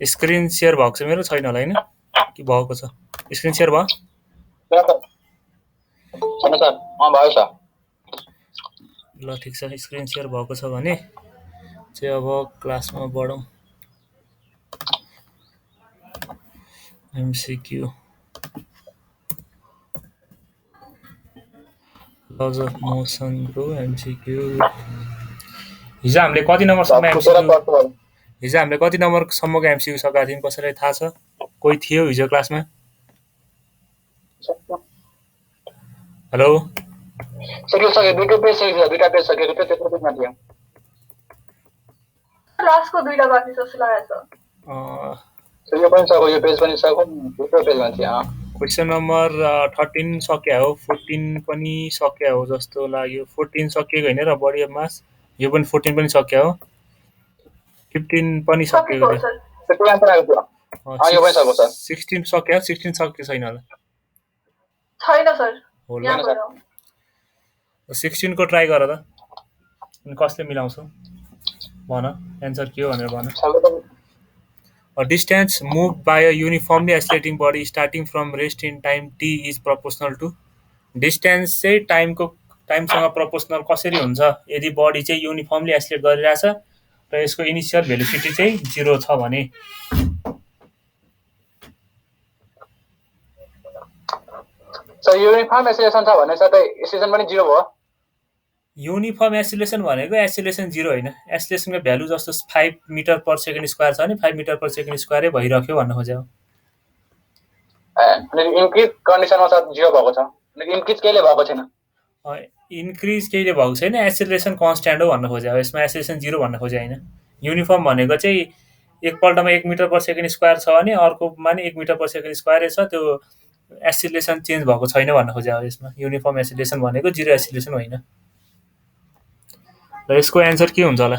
Screen share भएको छ मेरो छैन होला हैन कि भएको छ स्क्रिन सेयर भयो छैन सर भयो सर ल ठिक छ स्क्रिन सेयर भएको छ भने चाहिँ अब क्लासमा बढौँ एमसीक्यू लज अफ मोसनको एमसीक्यू हिजो हामीले कति नम्बरसम्म एमसीक्यू हिजो हामीले कति नम्बरसम्मको एमसीक्यू सकाएको थियौँ कसैलाई थाहा छ कोही थियो हिजो क्लासमा हेलो दुईटा पेज सकेको थियो त्यत्रो पेजमा थियो लास्टको दुईटा बाँकी जस्तो लागेको छ यो पनि सक्यो यो पेज पनि सक्यो दुईटा पेजमा थियो क्वेसन नम्बर 13 सक्या हो 14 पनि सक्या हो जस्तो लाग्यो 14 सकिएको होइन र बडी अफ मास यो पनि 14 पनि सक्या हो 15 पनि सकिएको थियो 16 सक्या 16 सक्यो छैन होला छैन सर होला 16 को ट्राई गर त अनि कसले मिलाउँछौ भन एन्सर के हो भनेर भन A distance moved by a uniformly oscillating body starting from rest in time t is proportional to distance चाहिँ टाइमसँग प्रोपोर्सनल कसरी हुन्छ यदि बडी चाहिँ युनिफर्मली एसिलेट गरिरहेछ र यसको इनिशियल भेलोसिटी चाहिँ 0 छ भने सर युनिफर्म एसिलेसन छ भने सर एसिलेसन पनि 0 भयो युनिफर्म एसिलेसन भनेको एसिलेसन 0 होइन एसिलेसनको भ्यालु जस्तो 5 मिटर पर सेकेन्ड स्क्वायर छ भने 5 मिटर पर सेकेन्ड स्क्वायरै भइराख्यो भन्न खोजेको इन्क्रिज कन्डिसनमा सर 0 भएको छ इन्क्रिज केले भएको छैन इन्क्रिज केले भएको छैन एसिलेसन कन्स्ट्यान्ट हो भन्न खोजेको यसमा एसिलेसन 0 भन्न खोजे होइन युनिफर्म भनेको चाहिँ एकपल्टमा 1 मिटर पर सेकेन्ड स्क्वायर छ भने अर्कोमा नि 1 मिटर पर सेकेन्ड स्क्वायरै छ त्यो एसिलेसन चेन्ज भएको छैन भन्न खोजेको यसमा युनिफर्म एसिलेसन भनेको 0 एसिलेसन होइन र यसको एन्सर के हुन्छ होला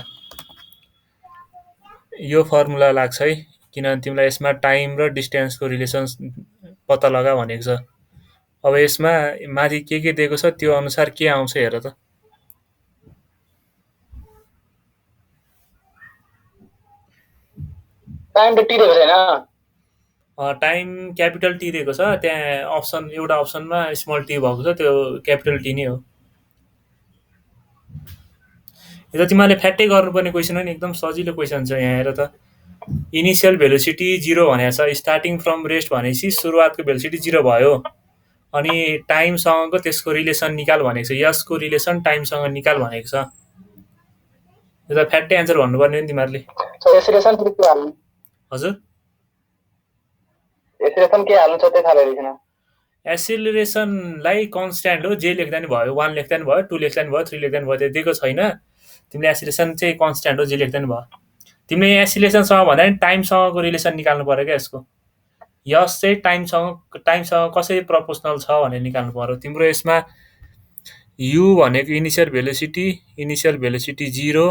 यो फर्मुला लाग्छ है किनभने तिमीलाई यसमा टाइम र डिस्टेन्सको रिलेसन पत्ता लगा भनेको छ अब यसमा माथि के दिएको छ त्यो अनुसार के आउँछ हेर त टाइम त टी दिएको छैन टाइम क्यापिटल टी दिएको छ त्यहाँ अप्सन एउटा अप्सनमा स्मल टी भएको छ त्यो क्यापिटल टी नै हो यो त तिमीले फ्याट्टै गर्नुपर्ने क्वेसन हो नि एकदम सजिलो क्वेसन छ यहाँ हेर त इनिशियल भेलोसिटी 0 भनेको छ स्टार्टिङ फ्रम रेस्ट भनेपछि सुरुवातको भेलोसिटी 0 भयो अनि टाइमसँगको त्यसको रिलेसन निकाल भनेको छ यसको रिलेसन टाइमसँग निकाल भनेको छ यो त फ्याट्टै एन्सर भन्नुपर्ने हो नि तिमीहरूले हजुर एसिलेसन के हाल्नु छ त्यो थाहा भएन एसिलेसनलाई कन्स्ट्यान्ट हो जे लेख्दा नि भयो 1 लेख्दा नि भयो 2 लेख्दा नि भयो 3 लेख्दा नि भयो त्यो दिएको छैन तिमीले एसिलेसन चाहिँ कन्स्ट्यान्ट हो जे लेख्दा नि भयो तिमीले एसिलेसनसँग भन्दा नि टाइमसँगको रिलेसन निकाल्नु पर्यो क्या यसको यस चाहिँ टाइमसँग कसरी प्रोपोर्सनल छ भनेर निकाल्नु पर्यो तिम्रो यसमा u भनेको इनिशियल भेलोसिटी 0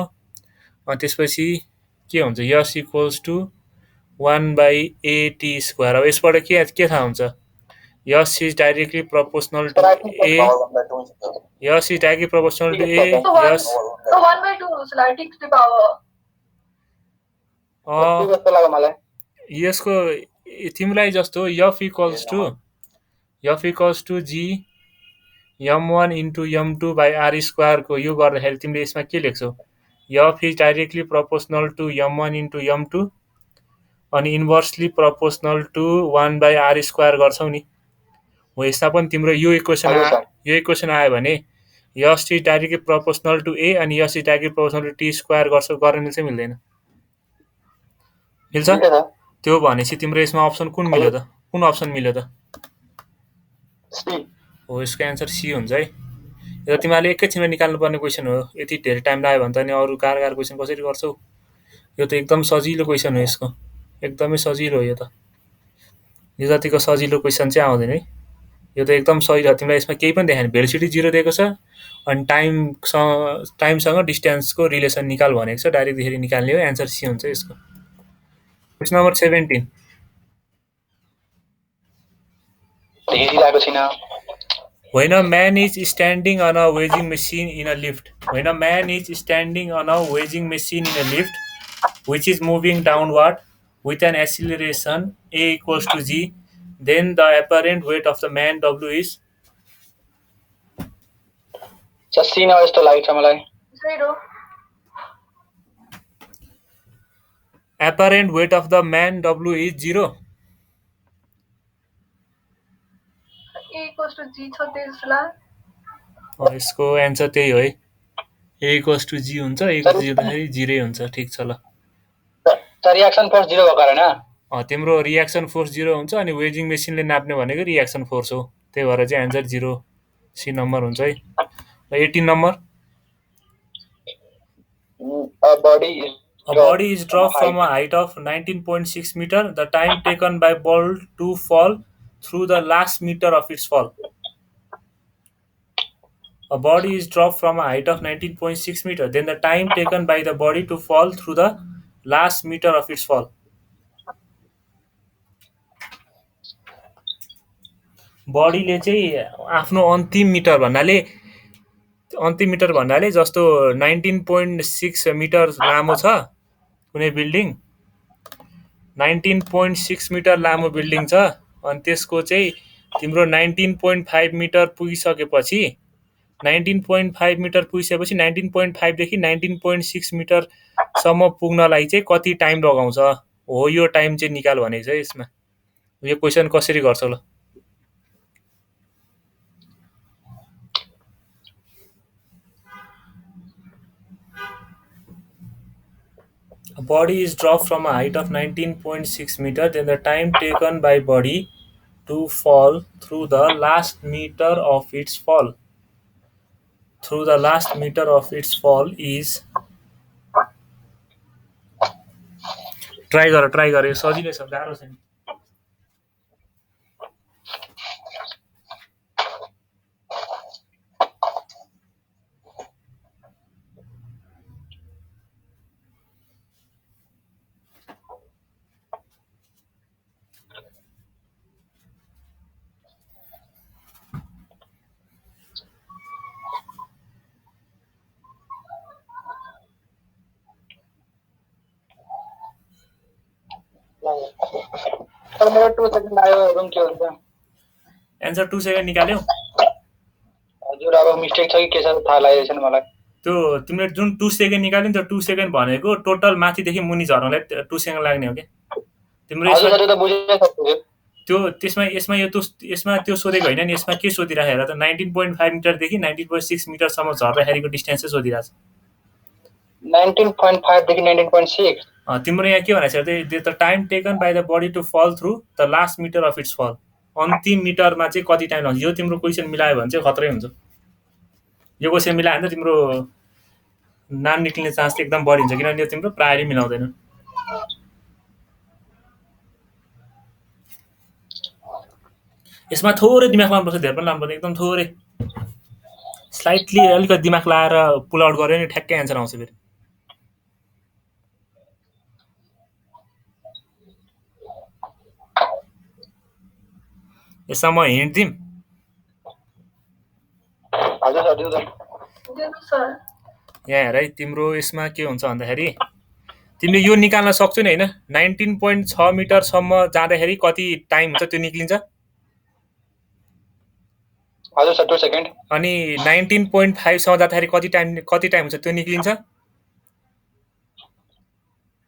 अनि त्यसपछि के हुन्छ S equals to 1/at square अब यसबाट के थाहा हुन्छ S is directly proportional to a S is directly proportional to a S 1/2 जसलाई टिक्स टु पावर यसको तिमीलाई जस्तो f equals to g m1 into m2 by r square को यो गर्दाखेरि तिमीले यसमा के लेख्छौ f is directly proportional to m1 into m2 अनि inversely proportional to 1/r square गर्छौ नि हो यसमा पनि तिम्रो यो इक्वेसन आयो भने S is directly proportional to a अनि S is directly proportional to t square गर्न मिल्छ मिल्दैन मिल्छ त्यो भनेपछि तिम्रो यसमा अप्सन कुन अप्सन मिल्यो त हो यसको एन्सर सी हुन्छ है यो तिमीले एकैछिनमा निकाल्नुपर्ने क्वेसन हो यति धेरै टाइम लाग्यो भने त अनि अरू गाह्रो क्वेसन कसरी गर्छौ यो त एकदम सजिलो क्वेसन हो यसको एकदमै सजिलो हो यो यो जतिको सजिलो क्वेसन चाहिँ आउँदैन है यो त एकदम सजिलो तिमीलाई यसमा केही पनि देखाएन भेलोसिटी 0 दिएको छ अनि टाइमसँग डिस्टेन्सको रिलेसन निकाल भनेको छ डाइरेक्ट त्यसरी निकाल्ने हो एन्सर सी हुन्छ यसको question number 17 When a man is standing on a weighing machine in a lift, which is moving downward, with an acceleration a equals to g, then the apparent weight of the man W is seen जस्तो लागेको छ मलाई 0. apparent weight of the man W is 0. A equals to G छ त्यही जस्तो लाग्यो. यसको answer त्यही हो है, a equals to g हुन्छ, a equals to g हुँदाखेरि 0 हुन्छ। ठिक छ ल। रियाक्सन फोर्स 0 भएको कारण तिम्रो रियाक्सन फोर्स 0 हुन्छ अनि वेजिङ मेसिनले नाप्ने भनेको रियाक्सन फोर्स हो, त्यही भएर चाहिँ एन्सर 0 सी नम्बर हुन्छ है। 18 number A body is dropped from a height of 19.6 meter. The time taken by ball to fall through the last meter of its fall. A body is dropped from a height of 19.6 meter. Then the time taken by the body to fall through the last meter of its fall. बडीले चाहिँ आफ्नो अन्तिम metre भन्नाले जस्तो 19.6 metre लामो छ कुनै building, 19.6 metre लामो बिल्डिङ छ अनि त्यसको चाहिँ तिम्रो 19.5 मिटर पुगिसकेपछि 19.5 मिटर पुगिसकेपछि 19.5 देखि 19.6 मिटरसम्म पुग्नलाई चाहिँ कति टाइम लगाउँछ हो, यो टाइम चाहिँ निकाल भनेको छ यसमा। यो क्वेसन कसरी गर्छौ ल? A body is dropped from a height of 19.6 meter. Then the time taken by body to fall through the last meter of its fall. Through the last meter of its fall is. Try गर, यो सजिलै छ, गाह्रो छैन। मेरो 2 second आयो, रुम के हुन्छ? एन्सर 2 सेकेन्ड निकाल्यौ? हजुर, अब मिस्टेक छ कि के छ थाहा लागेको छैन मलाई। त्यो तिमीले जुन 2 सेकेन्ड निकाल्यौ नि, त्यो 2 सेकेन्ड भनेको टोटल माथिदेखि मुनि झर्नलाई 2 सेकेन्ड लाग्ने हो क्या तिम्रो। हजुर त बुझेँ सक्छु त्यो यसमा त्यो सोधेको होइन नि, यसमा के सोधिराखेर त 19.5 मिटरदेखि 19.6 मिटरसम्म झर्दाखेरिको डिस्टेन्स चाहिँ सोधिरहेछ। 19.5 देखि 19.6 तिम्रो यहाँ के भनेको छ त time taken by the body to fall through the last metre of its fall. अन्तिम मिटरमा चाहिँ कति टाइम लाग्छ? यो तिम्रो क्वेसन मिलायो भने चाहिँ खतरै हुन्छ। यो क्वेसन मिलायो भने त तिम्रो नाम निक्लिने चान्स चाहिँ एकदम बढी हुन्छ, किनभने यो तिम्रो प्रायः मिलाउँदैन। यसमा थोरै दिमाग लाउनुपर्छ, धेरै पनि लाउनुपर्छ, एकदम थोरै स्लाइटली अलिकति दिमाग लाएर पुल आउट गऱ्यो नि ठ्याक्कै एन्सर आउँछ फेरि। यसमा म हिन्ट दिउँ? यहाँ हेर है, तिम्रो यसमा के हुन्छ भन्दाखेरि तिमीले यो निकाल्न सक्छौ नि होइन, 19.6 मिटरसम्म जाँदाखेरि कति टाइम हुन्छ त्यो निक्लिन्छ। हजुर सर 2 सेकेन्ड। अनि 19.5 सम्म जाँदाखेरि कति टाइम हुन्छ त्यो निक्लिन्छ।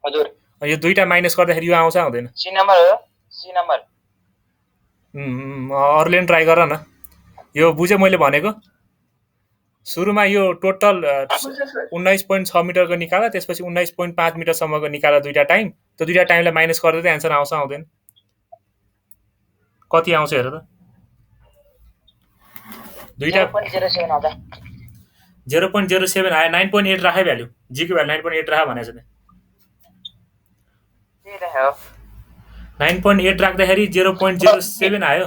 हजुर यो दुईटा माइनस गर्दाखेरि यो आउँछ आउँदैन? सी नम्बर हो, सी नम्बर। अरूले पनि ट्राई गर न। यो बुझ्यो मैले भनेको? सुरुमा यो टोटल 19.6 मिटरको निकाल, त्यसपछि 19.5 मिटरसम्मको निकाल दुईटा टाइम, त्यो दुईटा टाइमलाई माइनस गर्दा चाहिँ एन्सर आउँछ आउँदैन? कति आउँछ हेर त। 0.07 आउँछ। 0.07 आयो, 9.8 राखे भ्यालु, जी को भ्यालु 9.8 राख भनेको छ। 9.8 राख्दाखेरि 0.07 आयो।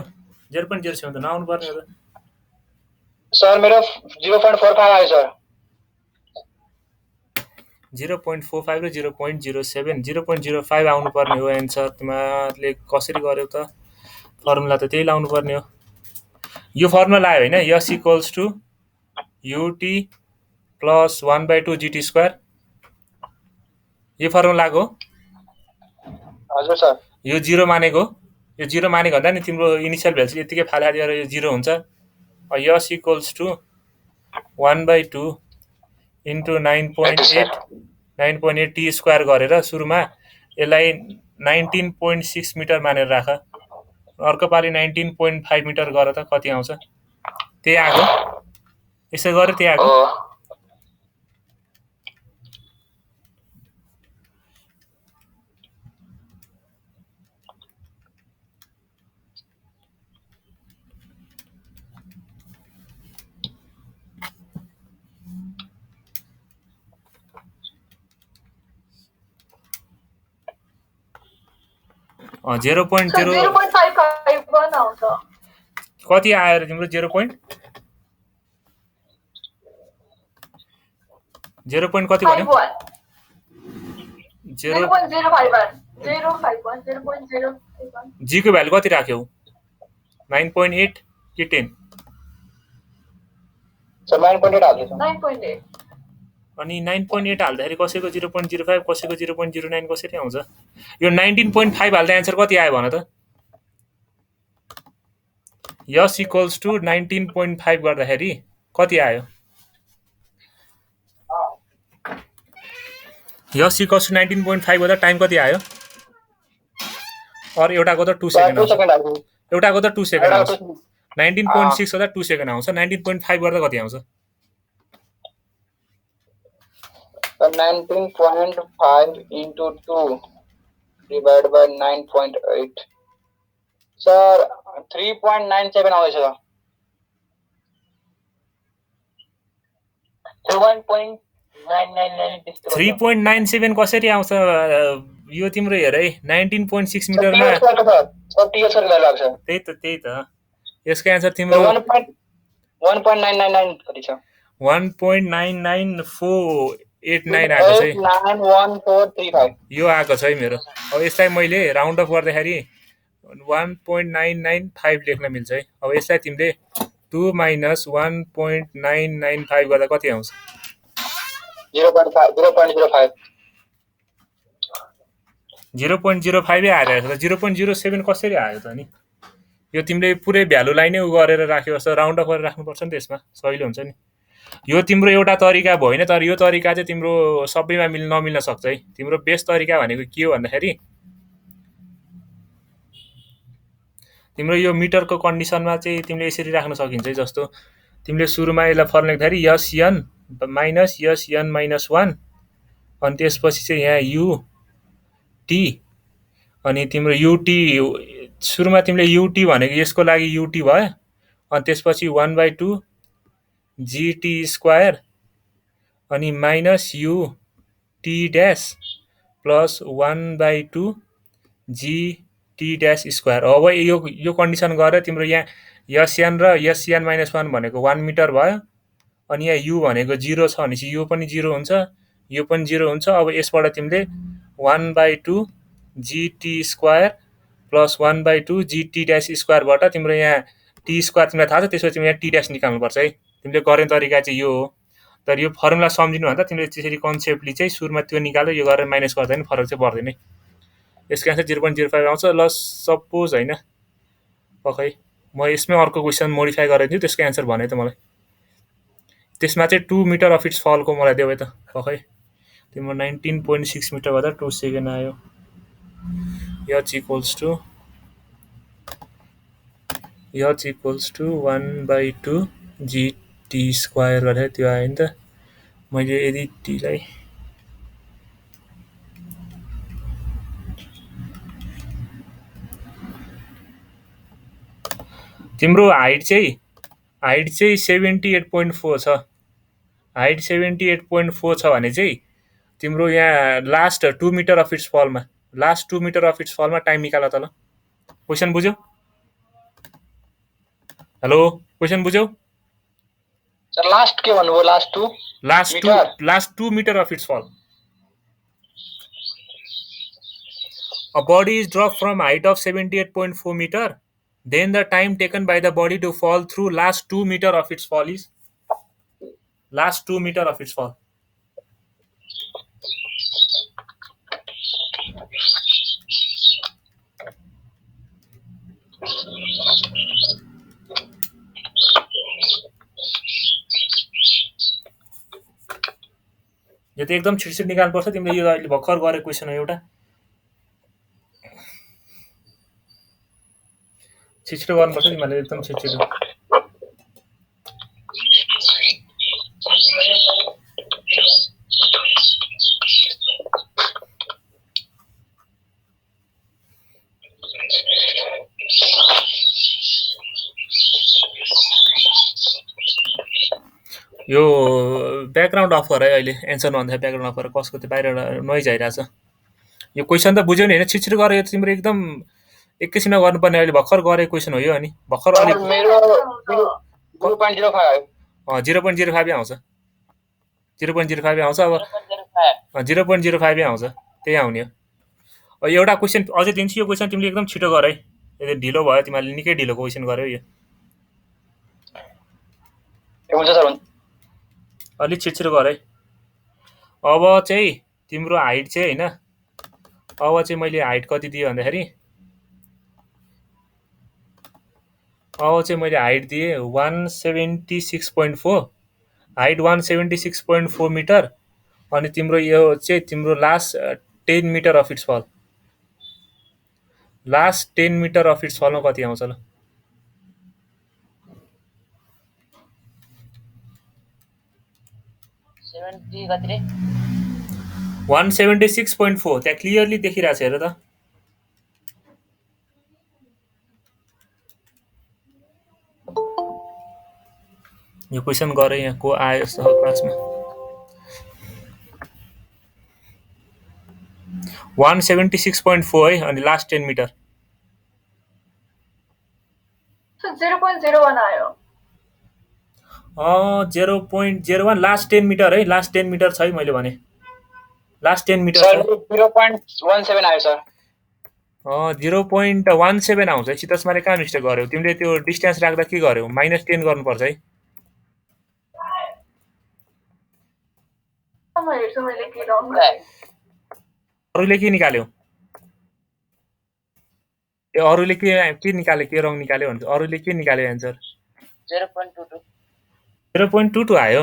0.07 त नआउनु पर्ने हो त सर। मेरो 0.45 आयो सर। 0.45 र 0.07, 0.05 आउनु पर्ने हो एन्सर। तिमीले कसरी गर्यौ त? फर्मुला त त्यही लाउनु पर्ने हो। यो फर्मुला लायो होइन, S equals to UT plus 1/2 GT square. यो फर्मुला लाग्यो। हजुर सर यो 0 मानेको यो 0 मानेको भन्दा नि तिम्रो इनिसियल भ्यालु यतिकै फाला दिएर यो 0 हुन्छ S equals to 1/2 into 9.8 T square गरेर सुरुमा यसलाई 19.6 मिटर मानेर राख अर्को पालि 19.5 मिटर गर त कति आउँछ त्यही आएको यसो गरे त्यही आएको 0.051 आउँछ कति आयो र तिम्रो 0 point कति भन्यो 0.051 जी को भ्यालु कति राख्यौ 9.8 कि 10 सर 9.8 हाल्दै छ 9.8 अनि 9.8 हाल्दाखेरि कसैको 0.05 कसैको 0.09 कसरी आउँछ यो 19.5 हाल्दा एन्सर कति आयो भन त यस इक्वल्स टु 19.5 गर्दाखेरि कति आयो यस इक्वल्स टु 19.5 गर्दा टाइम कति आयो और एउटाको त 2 सेकेन्ड आउँछ एउटाको त 2 सेकेन्ड आउँछ 19.6 गर्दा 2 सेकेन्ड आउँछ 19.5 गर्दा कति आउँछ 19.5 into 2 divided by 9.8 सर 3.97 आउँदैछ 3.97 कसरी आउँछ यो तिम्रो हेर है 19.6 मिटरमा त्यही त यसको एन्सर तिम्रो 1.999 कति छ 1.99489 आएको छ 91435 यो आएको छ है मेरो अब यसलाई मैले राउन्ड अफ गर्दाखेरि 1.995 लेख्न मिल्छ है अब यसलाई तिमीले 2 minus 1.995 गर्दा कति आउँछ 0.05 आएर 0.07 कसरी आयो त नि यो तिमीले पुरै भ्यालुलाई नै उ गरेर राख्यो जस्तो राउन्ड अफ गरेर राख्नुपर्छ नि त्यसमा सजिलो हुन्छ नि यो तिम्रो एउटा तरिका भएन तर यो तरिका चाहिँ तिम्रो सबैमा नमिल्न सक्छ है तिम्रो बेस्ट तरिका भनेको के हो भन्दाखेरि तिम्रो यो मिटरको कन्डिसनमा चाहिँ तिमीले यसरी राख्न सकिन्छ है जस्तो तिमीले सुरुमा यसलाई फर्मुला लेख्दाखेरि S N minus S N minus 1 अनि त्यसपछि चाहिँ यहाँ यु टी अनि तिम्रो युटी सुरुमा तिमीले युटी भनेको यसको लागि युटी भयो अनि त्यसपछि 1/2 जीटी स्क्वायर अनि minus U T dash plus 1/2 GT dash square अब यो कन्डिसन गरेर तिम्रो यहाँ एसएन र एसएन माइनस 1 भनेको 1 मिटर भयो अनि यहाँ यु भनेको 0 छ भनेपछि यो पनि 0 हुन्छ यो पनि 0 हुन्छ अब यसबाट तिमीले 1/2 GT square plus 1/2 GT dash स्क्वायरबाट तिम्रो यहाँ टी स्क्वायर तिमीलाई थाहा छ त्यसपछि तिमीले यहाँ टी ड्यास निकाल्नुपर्छ है तिमीले गर्ने तरिका चाहिँ यो हो तर यो फर्मुला सम्झिनु भन्दा तिमीले त्यसरी कन्सेप्टली चाहिँ सुरुमा त्यो निकालेर यो गरेर माइनस गर्दा नि फरक चाहिँ पर्दैन यसको एन्सर 0.05 आउँछ ल सपोज होइन पक्कै म यसमै अर्को क्वेसन मोडिफाई गरेर दिन्छु त्यसको एन्सर भने त मलाई त्यसमा चाहिँ 2 मिटर अफ इट्स फलको मलाई देऊ है त पक्कै तिम्रो 19.6 मिटर गर्दा 2 सेकेन्ड आयो h equals to 1/2 gt square गरेर त्यो आयो नि त मैले यदि टीलाई तिम्रो हाइट चाहिँ 78.4 छ हाइट 78.4 छ भने चाहिँ तिम्रो यहाँ लास्ट 2 मिटर अफ इट्स फलमा टाइम निकाल त ल क्वेसन बुझ्यौ हेलो क्वेसन बुझ्यौ सर लास्ट के भन्नुभयो लास्ट 2 मिटर अफ इट्स फल a body is dropped from height of 78.4 meter then the time taken by the body to fall through last 2 meter of its fall is last 2 meter of its fall यो त एकदम छिटो निकाल्नुपर्छ तिमीले यो अहिले भर्खर गरेको क्वेसन हो एउटा छिटो गर्नुपर्छ तिमीले एकदम छिटो यो ब्याकग्राउन्ड अफ गर है अहिले एन्सर नभन्दा ब्याकग्राउन्ड अफ गर कसको त्यो बाहिर नोइज आइरहेछ यो क्वेसन त बुझ्यौ नि होइन छिटो गरेर यो तिम्रो एकदम एकैछिनमा गर्नुपर्ने अहिले भर्खर गरेको क्वेसन हो यो अनि भर्खर सर मेरो 0.05 आयो 0.05 आउँछ 0.05 आउँछ अब 0.05 आउँछ त्यही आउने हो एउटा क्वेसन अझै दिन्छु यो क्वेसन तिमीले एकदम छिटो गर है यदि ढिलो भयो तिमीले निकै ढिलो क्वेसन गर्यौ यो हुन्छ सर अलि छिटो गर है अब चाहिँ तिम्रो हाइट चाहिँ हैन अब चाहिँ मैले हाइट कति दिए भन्दाखेरि अब चाहिँ मैले हाइट दिए 176.4 हाइट 176.4 मिटर अनि तिम्रो यो चाहिँ तिम्रो लास्ट 10 मिटर अफ इट्स फल लास्ट 10 मिटर अफ इट्स फलमा कति आउँछ ल 176.4 त्यहाँ क्लियरली देखिरहेछ हेर त यो क्वेसन गरे यहाँ को आयो क्लासमा 176.4 है अनि लास्ट 10 मिटर 0.01 आयो 0.01 लास्ट 10 मिटर है लास्ट 10 मिटर छ है मैले भने लास्ट 10 मिटर सर 0.17 आयो सर 0.17 आउँछ है सितसमाले कहाँ मिस्टेक गर्यौ तिमीले त्यो डिस्टेन्स राख्दा के गर्यौ -10 गर्नुपर्छ है अरूले के निकाल्यो ए अरूले के निकाल्यो के रङ निकाल्यो भन्छ अरूले के निकाल्यो एन्सर 0.22 आयो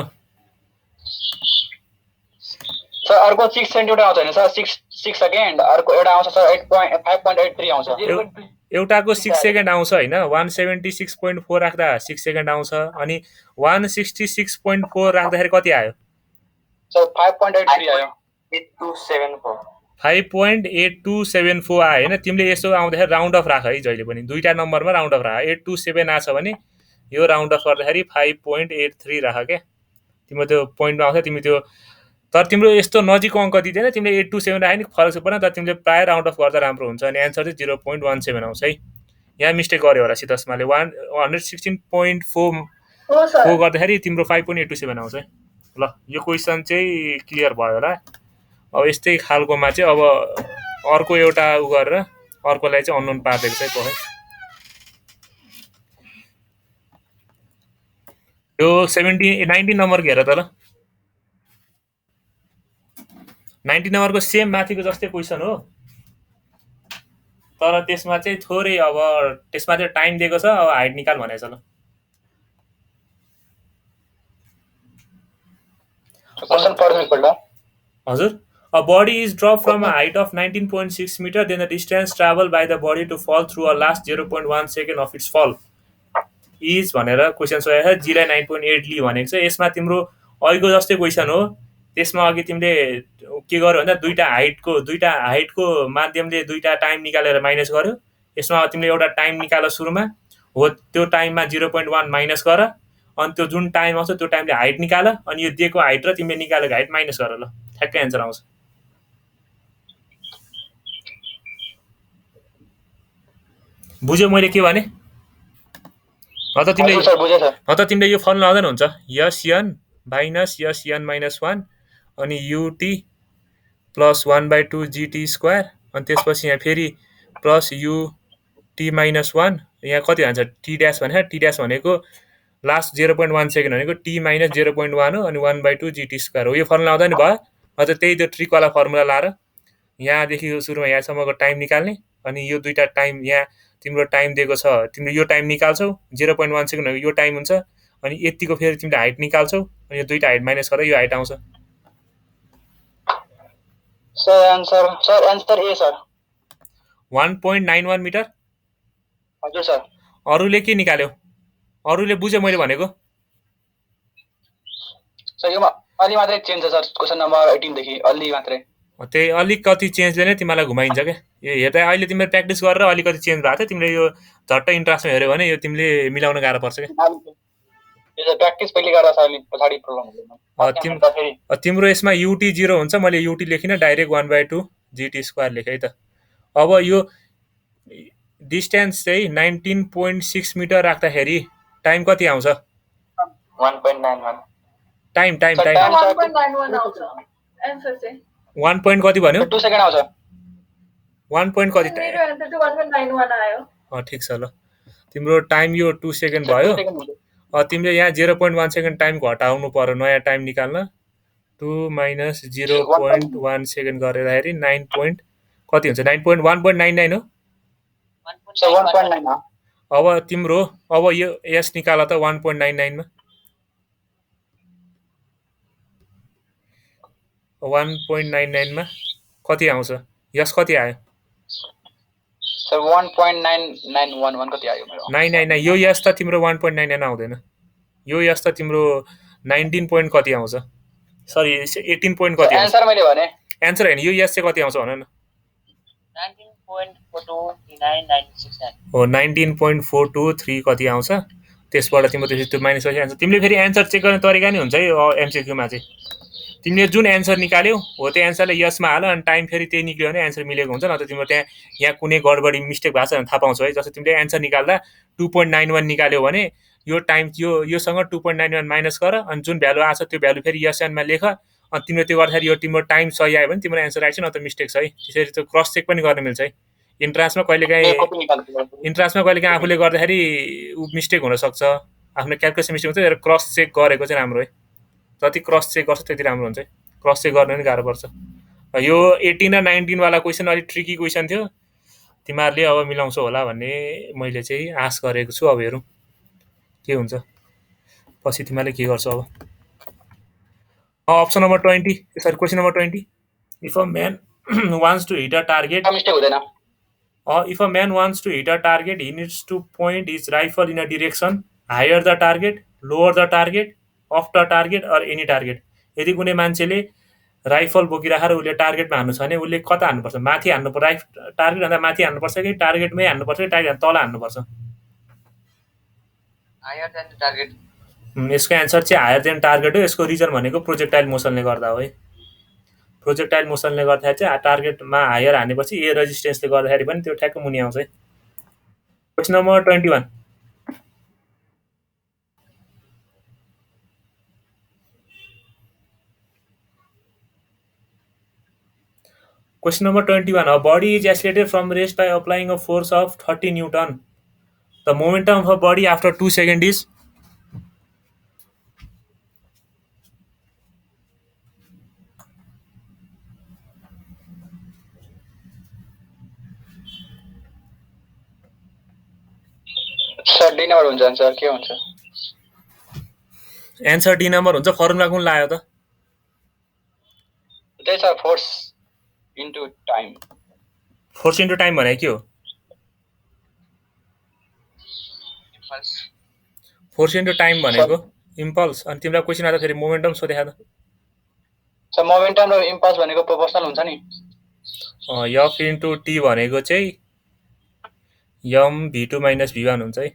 सर अर्को 6 सेन्टिमिटर आउँछ हैन सर 6 सेकेन्ड अर्को एउटा आउँछ सर 5.83 आउँछ एउटाको 6 सेकेन्ड आउँछ हैन 176.4 राख्दा 6 सेकेन्ड आउँछ अनि 166.4 राख्दाखेरि कति आयो सर 5.83 आयो 8274 5.8274 आयो हैन तिमीले यसो आउँदाखेरि राउन्ड अफ राख है जहिले पनि दुईटा नम्बरमा राउन्ड अफ राख 827 आछ भने यो राउन्ड अफ गर्दाखेरि 5.83 राख के तिम्रो त्यो पोइन्टमा आउँछ तिमी त्यो तर तिम्रो यस्तो नजिकको अङ्क दिदैन तिमीले 827 राख्यो नि फरक पर्दैन तर तिमीले प्राय राउन्ड अफ गर्दा राम्रो हुन्छ अनि एन्सर चाहिँ 0.17 आउँछ है यहाँ मिस्टेक गर्यो होला सितसमाले 116.4 गर्दाखेरि तिम्रो 5.87 आउँछ है ल यो क्वेसन चाहिँ क्लियर भयो होला अब यस्तै खालकोमा चाहिँ अब अर्को एउटा उ गरेर अर्कोलाई चाहिँ अननोन पार्दिएको छ है यो 19 नम्बर हेर त ल 19 नम्बरको सेम माथिको जस्तै क्वेसन हो तर त्यसमा चाहिँ थोरै अब त्यसमा चाहिँ टाइम दिएको छ अब हाइट निकाल भनेको छ ल क्वेसन पढ्नु पर्ला हजुर A body is dropped from a height of 19.6 meter, then the distance traveled by the body to fall through a last 0.1 second of its fall is भनेर क्वेसन सोधेको छ जीलाई 9.8 लि भनेको छ यसमा तिम्रो अहिलेको जस्तै क्वेसन हो त्यसमा अघि तिमीले के गर्यो भन्दा दुईटा हाइटको माध्यमले दुईटा टाइम निकालेर माइनस गर्यो यसमा तिमीले एउटा टाइम निकाल सुरुमा हो त्यो टाइममा 0.1 माइनस गर अनि त्यो जुन टाइम आउँछ त्यो टाइमले हाइट निकाल अनि यो दिएको हाइट र तिमीले निकालेको हाइट माइनस गर ल ठ्याक्कै एन्सर आउँछ बुझ्यौ मैले के भने तिमीले यो फर्मुला आउँदैन हुन्छ SN माइनस SN माइनस 1 अनि UT प्लस 1/2 GT स्क्वायर अनि त्यसपछि यहाँ फेरि प्लस UT माइनस 1 यहाँ कति हुन्छ T ड्यास भनेको लास्ट 0.1 सेकेन्ड भनेको T माइनस 0.1 हो अनि 1/2 GT स्क्वायर हो यो फर्मुला आउँदैन नि भयो अझ त्यही त्यो ट्रिकवाला फर्मुला लाएर यहाँदेखि सुरुमा यहाँसम्मको टाइम निकाल्ने अनि यो दुईटा टाइम यहाँ तिम्रो टाइम दिएको छ तिम्रो यो टाइम निकाल्छौ 0.1 सेकेन्ड भनेको यो टाइम हुन्छ अनि यतिको फेरि तिमीले हाइट निकाल्छौ अनि यो दुईटा हाइट माइनस गरेर यो हाइट आउँछ सर आन्सर ए सर 1.91 मिटर। हजुर सर अरूले के निकाल्यो? अरूले बुझ्यो मैले भनेको? सर यो अलि मात्रै चेन्ज छ सर क्वेसन नम्बर 18 देखि अलि मात्रै। त्यही अलिकति चेन्जले नै तिमीलाई घुमाइन्छ क्या। यो हेर्दा अहिले तिमीले प्र्याक्टिस गरेर अलिकति चेन्ज भएको थियो, तिमीले यो झट्ट इन्ट्रान्समा हेऱ्यो भने यो तिमीले मिलाउन गाह्रो पर्छ क्या। यो चाहिँ प्र्याक्टिस पहिले गरेर सर पछाडि प्रब्लम हुँदैन। तिम्रो यसमा युटी 0 हुन्छ, मैले युटी लेखिनँ, डाइरेक्ट 1/2 जीटी स्क्वायर लेखेँ है त। अब यो डिस्टेन्स चाहिँ 19.6 मिटर राख्दाखेरि टाइम कति आउँछ? 1.91 टाइम 1.91 आउँछ एन्सर चाहिँ। 1 point कति भन्यो? 2 सेकेन्ड आउँछ। 1 point कति? मेरो एन्सर चाहिँ 1.91 आयो। ठिक छ ल, तिम्रो टाइम यो 2 सेकेन्ड भयो। तिमीले यहाँ 0.1 सेकेन्ड टाइम घटाउनु पर्यो नयाँ टाइम निकाल्न। 2 - 0.1 सेकेन्ड गरेर 9 point कति हुन्छ? 1.99 हो। सर 1.9 हो। अब तिम्रो अब यो यस निकाल त 1.99 मा 1.99 मा कति आउँछ? यस कति आयो? सर 1.9911 कति आयो मेरो? 999। यो यस त तिम्रो 1.99 आउँदैन। यो यस त तिम्रो 19 point कति आउँछ? सरी 18 point कति आउँछ? एन्सर मैले भने। एन्सर हैन, यो यस चाहिँ कति आउँछ भन न। 19.42996 हो 19.423 कति आउँछ। त्यसबाट तिम्रो त्यो माइनस गरेपछि एन्सर। तिमीले फेरि एन्सर चेक गर्ने तरिका नि हुन्छ है एमसीक्यूमा चाहिँ। तिमीले जुन एन्सर निकाल्यौ हो त्यो एन्सरले यसमा हाल अनि टाइम फेरि त्यही निक्ल्यो भने एन्सर मिलेको हुन्छ। नत्र तिम्रो त्यहाँ यहाँ कुनै गडबडी मिस्टेक भएको छ भने थाहा पाउँछौ है। जस्तो तिमीले एन्सर निकाल्दा 2.91 निकाल्यो भने यो टाइम योसँग 2.91 माइनस गर अनि जुन भ्यालु आछ त्यो भ्यालु फेरि यसएनमा लेख अनि तिमीले त्यो गर्दाखेरि यो तिम्रो टाइम सही आयो भने तिम्रो एन्सर आइछ, नत्र मिस्टेक छ है। त्यसरी त्यो क्रस चेक पनि गर्न मिल्छ है। इन्ट्रान्समा कहिलेकाहीँ आफूले गर्दाखेरि मिस्टेक हुनसक्छ, आफ्नो क्यालकुलेसन मिस्टेक हुन्छ। क्रस चेक गरेको चाहिँ राम्रो है। जति क्रस चेक गर्छ त्यति राम्रो हुन्छ है। क्रस चेक गर्न पनि गाह्रो पर्छ। यो 18 र 19 वाला क्वेसन अलिक ट्रिकी क्वेसन थियो। तिमीहरूले अब मिलाउँछौ होला भन्ने मैले चाहिँ आश गरेको छु। अब हेरौँ के हुन्छ, पछि तिमीहरूले के गर्छौ। अब option number 20 sorry question number 20 if a man wants to hit a target mistake हुँदैन। If a man wants to hit a target, he needs to point his rifle in a direction higher the target, lower the target, off the target or any target. यदि कुनै मान्छेले rifle बोकिराखेर उसले टार्गेटमा हान्नु छ भने उसले कता हान्नुपर्छ? माथि हान्नुपर्छ, टार्गेट भन्दा माथि हान्नुपर्छ कि टार्गेटमै हान्नुपर्छ कि टार्गेट तल हान्नुपर्छ? Higher than the target. यसको एन्सर चाहिँ हायर देन टार्गेट हो। यसको रिजन भनेको प्रोजेक्टाइल मोसनले गर्दा हो है। प्रोजेक्टाइल मोसनले गर्दाखेरि चाहिँ टार्गेटमा हायर हानेपछि ए रेजिस्टेन्सले गर्दाखेरि पनि त्यो ठ्याक्क मुनि आउँछ है। Question number 21 Question number 21. A body is accelerated from rest by applying a force of 30 Newton. The momentum of a body after 2 seconds is sir D number हुन्छ आन्सर के हुन्छ? एन्सर डी नम्बर हुन्छ। Formula कुन लाग्यो त? त्यही sir force into time. Force into time भने के हो? फोर्स इन्टु टाइम भनेको इम्पल्स। अनि तिमीलाई क्वेसन आउँदाखेरि मोमेन्टम सोधेको त? सर मोमेन्टम र इम्पल्स भनेको प्रोपोर्सनल हुन्छ नि। एफ इन्टु टी भनेको चाहिँ एम v2 - v1 हुन्छ है।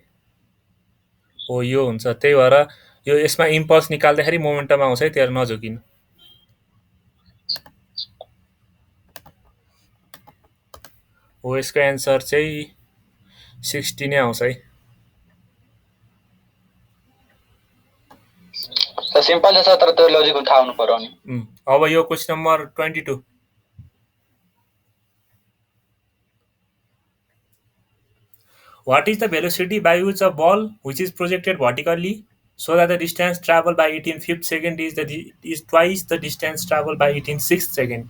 हो यो हुन्छ। त्यही भएर यो यसमा इम्पल्स निकाल्दाखेरि मोमेन्टम आउँछ है, त्यहाँ नझुकिनु। हो यसको एन्सर चाहिँ 60 नै आउँछ है। सिम्पल छ तर त्यो लजिक थाहा हुनु पर्यो नि। अब यो question number 22 What is the velocity by which a ball which is projected vertically so that the distance traveled by 18/5 second is twice the distance traveled by 18/6 second?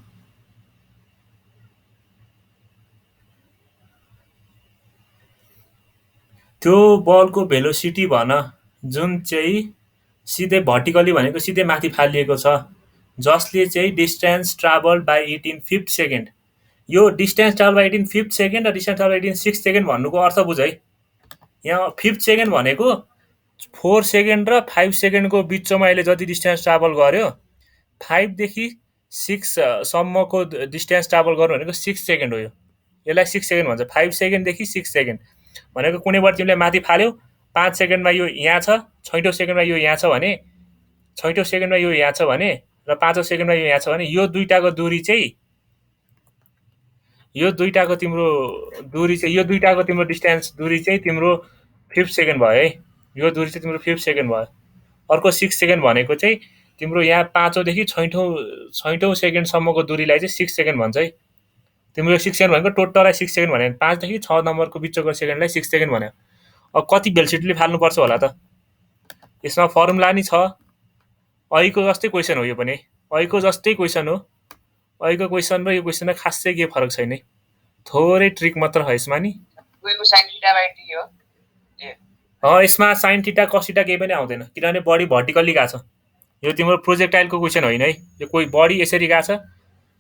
त्यो बलको भेलोसिटी भन जुन चाहिँ सिधै भर्टिकली भनेको सिधै माथि फालिएको छ जसले चाहिँ distance travel by it in 5 second. यो distance travel by it in 5 second र distance travel by it in 6 second भन्नुको अर्थ बुझ है। यहाँ 5 सेकेन्ड भनेको 4 सेकेन्ड र 5 सेकेन्डको बिचमा अहिले जति डिस्टेन्स ट्राभल गर्यो 5 देखि 6 सम्मको डिस्टेन्स ट्राभल गर्नु भनेको 6 सेकेन्ड हो। यसलाई 6 सेकेन्ड भन्छ। 5 सेकेन्डदेखि 6 सेकेन्ड भनेको कुनैबाट तिमीले माथि फाल्यौ 5 सेकेन्डमा यो यहाँ छ, 6औं सेकेन्डमा यो यहाँ छ भने 6औं सेकेन्डमा यो यहाँ छ भने र 5औं सेकेन्डमा यो यहाँ छ भने यो दुईटाको दूरी चाहिँ यो दुईटाको तिम्रो डिस्टेन्स दूरी चाहिँ तिम्रो 5 सेकेन्ड भयो है। यो दूरी चाहिँ तिम्रो 5 सेकेन्ड भयो। अर्को 6 सेकेन्ड भनेको चाहिँ तिम्रो यहाँ 5औं देखि 6औं सेकेन्डसम्मको दूरीलाई चाहिँ 6 सेकेन्ड भन्छ है। तिम्रो 6 सेकेन्ड भनेको टोटललाई 6 सेकेन्ड भन्यो, 5 देखि 6 नम्बरको बिचको सेकेन्डलाई 6 सेकेन्ड भन्यो। अब कति भेलोसिटीले फाल्नुपर्छ होला त? यसमा फर्मुला नि छ। अहिलेको जस्तै क्वेसन हो यो पनि, अहिलेको जस्तै क्वेसन हो। अहिलेको क्वेसन र यो क्वेसनमा खासै के फरक छैन, थोरै ट्रिक मात्र छ यसमा नि। यसमा साइन थीटा कस थीटा केही पनि आउँदैन किनभने बडी भर्टिकल्ली गएको छ। यो तिम्रो प्रोजेक्टाइलको क्वेसन होइन है। यो कोही बडी यसरी गएको छ,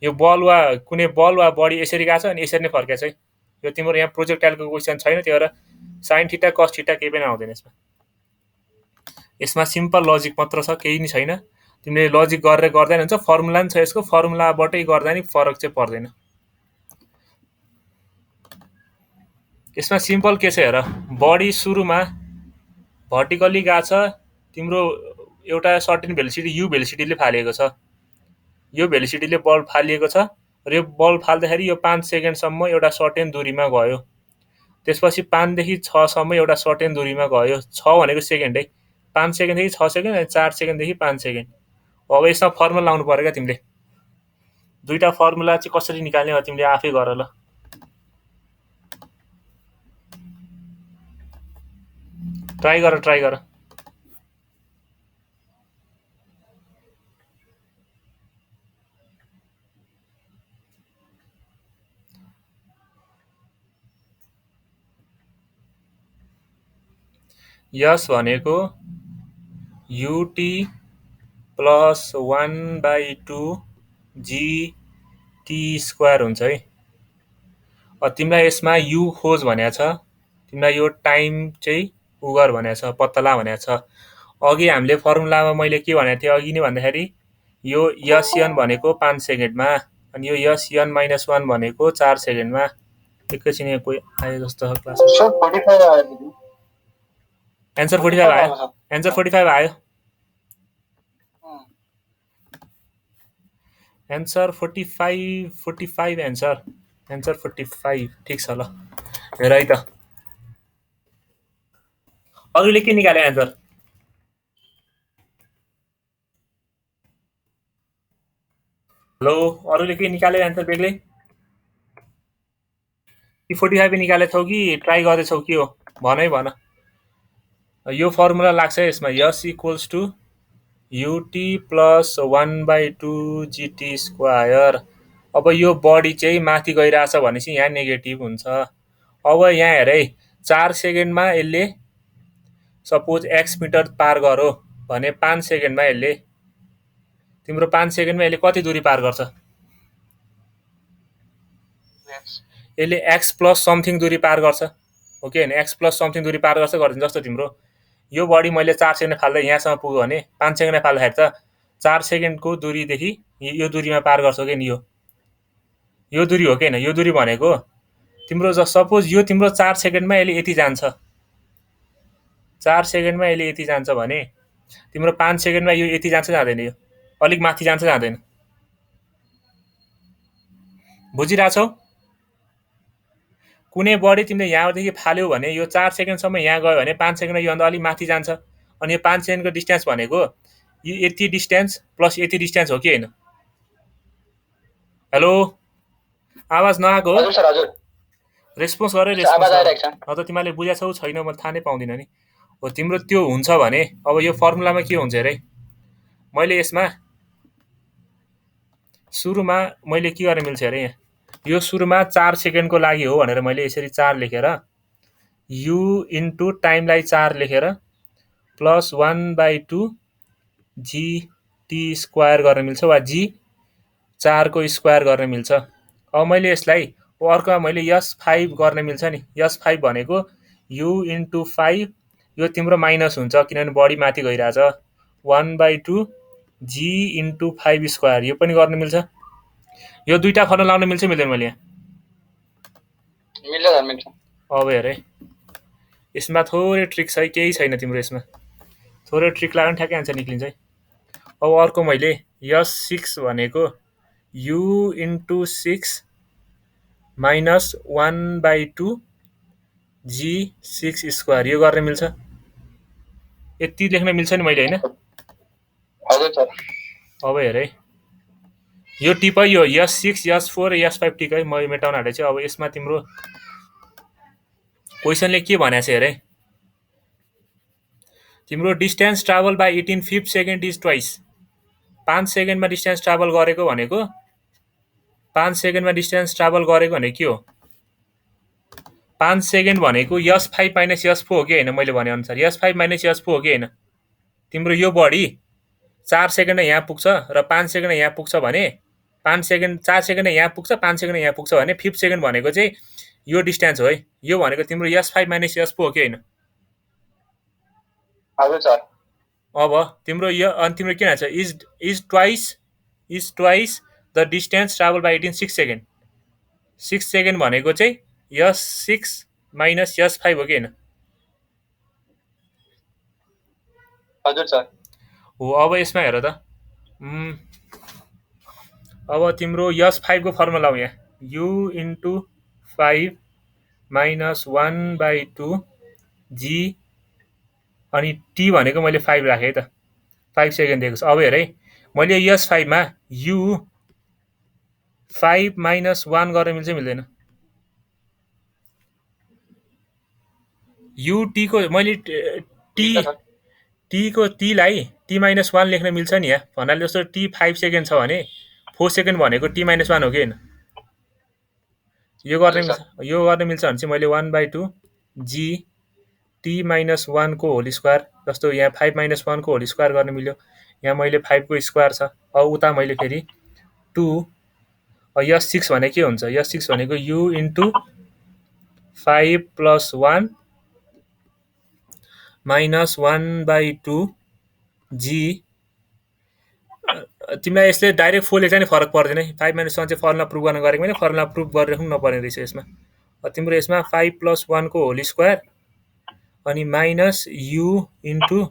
यो बल वा कुनै बल वा बडी यसरी गएको छ अनि यसरी नै फर्केको छ है। यो तिम्रो यहाँ प्रोजेक्टाइलको क्वेसन छैन, त्यही भएर साइन थीटा कस थीटा केही पनि आउँदैन यसमा। यसमा सिम्पल लजिक मात्र छ, केही नि छैन। तिमीले लजिक गरेर गर्दैन हुन्छ, फर्मुला नि छ यसको, फर्मुलाबाटै गर्दा नि फरक चाहिँ पर्दैन। यसमा सिम्पल के छ हेर, बडी सुरुमा भर्टिकल्ली गएको छ, तिम्रो एउटा सर्टेन भेलोसिटी यु भेलोसिटीले फालिएको छ। यो भेलोसिटीले बल फालिएको छ र यो बल फाल्दाखेरि यो 5 सेकेन्डसम्म एउटा सर्टेन दूरीमा गयो। त्यसपछि 5 देखि 6 सम्म एउटा सर्टेन दूरीमा गयो। 6 भनेको सेकेन्ड है। 5 सेकेन्डदेखि 6 सेकेन्ड अनि 4 सेकेन्डदेखि 5 सेकेन्ड। अब यसमा फर्मुला लाउनु पर्यो क्या तिमीले। दुईटा फर्मुला चाहिँ कसरी निकाल्ने हो तिमीले आफै गर ल। ट्राई गर। यस भनेको युटी प्लस 1/2 GT स्क्वायर हुन्छ है। तिमीलाई यसमा यु खोज भनेको छ, तिमीलाई यो टाइम चाहिँ उगर भनेको छ, पत्ता भनेको छ। अघि हामीले फर्मुलामा मैले के भनेको थिएँ अघि नै भन्दाखेरि यो SN भनेको 5 सेकेन्डमा अनि यो SN - 1 भनेको 4 सेकेन्डमा। एकैछिन यहाँ कोही आयो जस्तो छ क्लासमा। एन्सर 45 आयो। एन्सर 45 आयो। एन्सर 45 एन्सर 45 ठिक छ ल। हेर है त अरूले के निकाल्यो एन्सर। हेलो, अरूले के निकाल्यो एन्सर बेग्लै? 45 निकालेको छौ कि ट्राई गर्दैछौ के हो भन है भन। यो फर्मुला लाग्छ यसमा, S equals to UT plus 1/2 GT square. अब यो बडी चाहिँ माथि गइरहेछ भनेपछि यहाँ नेगेटिभ हुन्छ। अब यहाँ हेर है, 4 सेकेन्डमा यसले सपोज एक्स मिटर पार गरो भने 5 सेकेन्डमा यसले तिम्रो 5 सेकेन्डमा यसले कति दूरी पार गर्छ? यसले एक्स प्लस समथिङ दूरी पार गर्छ हो कि होइन? एक्स प्लस समथिङ दूरी पार गर्छ जस्तो तिम्रो यो बडी मैले 4 सेकेन्ड फाल्दा यहाँसम्म पुग्यो भने 5 सेकेन्ड फाल्दाखेरि त 4 सेकेन्डको दूरीदेखि यो दूरीमा पार गर्छौ कि नि? यो दूरी हो कि होइन? यो दूरी भनेको तिम्रो सपोज यो तिम्रो 4 सेकेन्डमा यसले यति जान्छ, 4 सेकेन्डमा यसले यति जान्छ भने तिम्रो 5 सेकेन्डमा यो यति जान्छ जाँदैन? यो अलिक माथि जान्छ जाँदैन? बुझिरहेछौ? कुनै बडी तिमीले यहाँदेखि फाल्यौ भने यो 4 सेकेन्डसम्म यहाँ गयो भने 5 सेकेन्डमा योभन्दा अलिक माथि जान्छ अनि यो 5 सेकेन्डको डिस्टेन्स भनेको यो यति डिस्टेन्स प्लस यति डिस्टेन्स हो कि होइन? हेलो, आवाज नआएको हो? हजुर रेस्पोन्स गरे त तिमीले बुझाछौ छैन मैले थाहा नै पाउँदिनँ नि। हो तिम्रो त्यो हुन्छ भने अब यो फर्मुलामा के हुन्छ अरे, मैले यसमा सुरुमा मैले के गर्न मिल्छ अरे, यहाँ यो सुरुमा 4 सेकेन्डको लागि हो भनेर मैले यसरी 4 लेखेर यु इन्टु टाइमलाई 4 लेखेर प्लस 1/2 जी टी स्क्वायर गर्न मिल्छ वा जी 4 को स्क्वायर गर्न मिल्छ। अब मैले यसलाई अर्कोमा मैले S5 गर्न मिल्छ नि। S5 भनेको u * 5 यो तिम्रो माइनस हुन्छ किनभने बढी माथि गइरहेछ 1/2 g * 5 स्क्वायर यो पनि गर्न मिल्छ। यो दुईटा फर्मुला लाउन मिल्छ मिल्दैन मैले यहाँ? मिल्छ सर मिल्छ। अब हेर है यसमा थोरै ट्रिक छ है, केही छैन तिम्रो यसमा, थोरै ट्रिक लगायो भने ठ्याक्कै आन्सर निक्लिन्छ है। अब अर्को मैले S6 भनेको u * 6 माइनस 1/2 g 6 स्क्वायर यो गर्न मिल्छ। यति लेख्न मिल्छ नि मैले हैन? हजुर सर। अब हेर है यो टिप है, यो S6 S4 S5 टिक है, म मेटाउन आँटेको छु। अब यसमा तिम्रो क्वेसनले के भनेको छ हेर है, तिम्रो distance travel by 18/5 second is twice. 5 सेकेन्डमा डिस्टेन्स ट्राभल गरेको भनेको 5 सेकेन्डमा डिस्टेन्स ट्राभल गरेको भनेको के हो? 5 सेकेन्ड भनेको S5 माइनस S4 हो कि हैन? मैले भने अनुसार S5 माइनस S4 हो कि हैन? तिम्रो यो बढी 4 सेकेन्ड यहाँ पुग्छ र 5 सेकेन्ड यहाँ पुग्छ भने 5 सेकेन्ड 4 सेकेन्ड यहाँ पुग्छ 5 सेकेन्ड यहाँ पुग्छ भने 5 सेकेन्ड भनेको चाहिँ यो डिस्टेन्स हो है। यो भनेको तिम्रो S5 माइनस S4 हो कि हैन? हजुर सर। अब तिम्रो यो अनि तिम्रो के भन्छ is twice the distance travel by 6 second. 6 second भनेको चाहिँ S6 माइनस S5 हो कि हैन? हजुर सर। हो अब यसमा हेर त अब तिम्रो S5 को फर्मुला लाऊ यहाँ u * 5 माइनस 1/2 g अनि t भनेको मैले 5 राखेँ त 5 सेकेन्ड दिएको छ। अब हेर है मैले S5 मा u 5 माइनस 1 गर्न मिल्छ मिल्दैन? u t को मैले t को t लाई t माइनस 1 लेख्न मिल्छ नि यहाँ? भन्नाले जस्तो t 5 सेकेन्ड छ भने 4 सेकेन्ड भनेको t माइनस 1 हो कि हैन? यो गर्न मिल्छ भने चाहिँ मैले 1/2 g t माइनस 1 को होल स्क्वायर, जस्तो यहाँ 5 माइनस 1 को होल स्क्वायर गर्न मिल्यो। यहाँ मैले 5 को स्क्वायर छ। अब उता मैले फेरि 2 S6 भने के हुन्छ? S6 भनेको u * 5 प्लस 1 माइनस 1/2 g तिमीलाई यसले डाइरेक्ट 4 लेख्दा नि फरक पर्दैन है। 5 माइनस 1 चाहिँ फर्मुला प्रुभ गर्न गरेको मैले फर्मुला प्रुभ गरिराख्नु नपर्ने रहेछ यसमा। तिम्रो यसमा 5 प्लस 1 को होल स्क्वायर अनि माइनस u इन्टु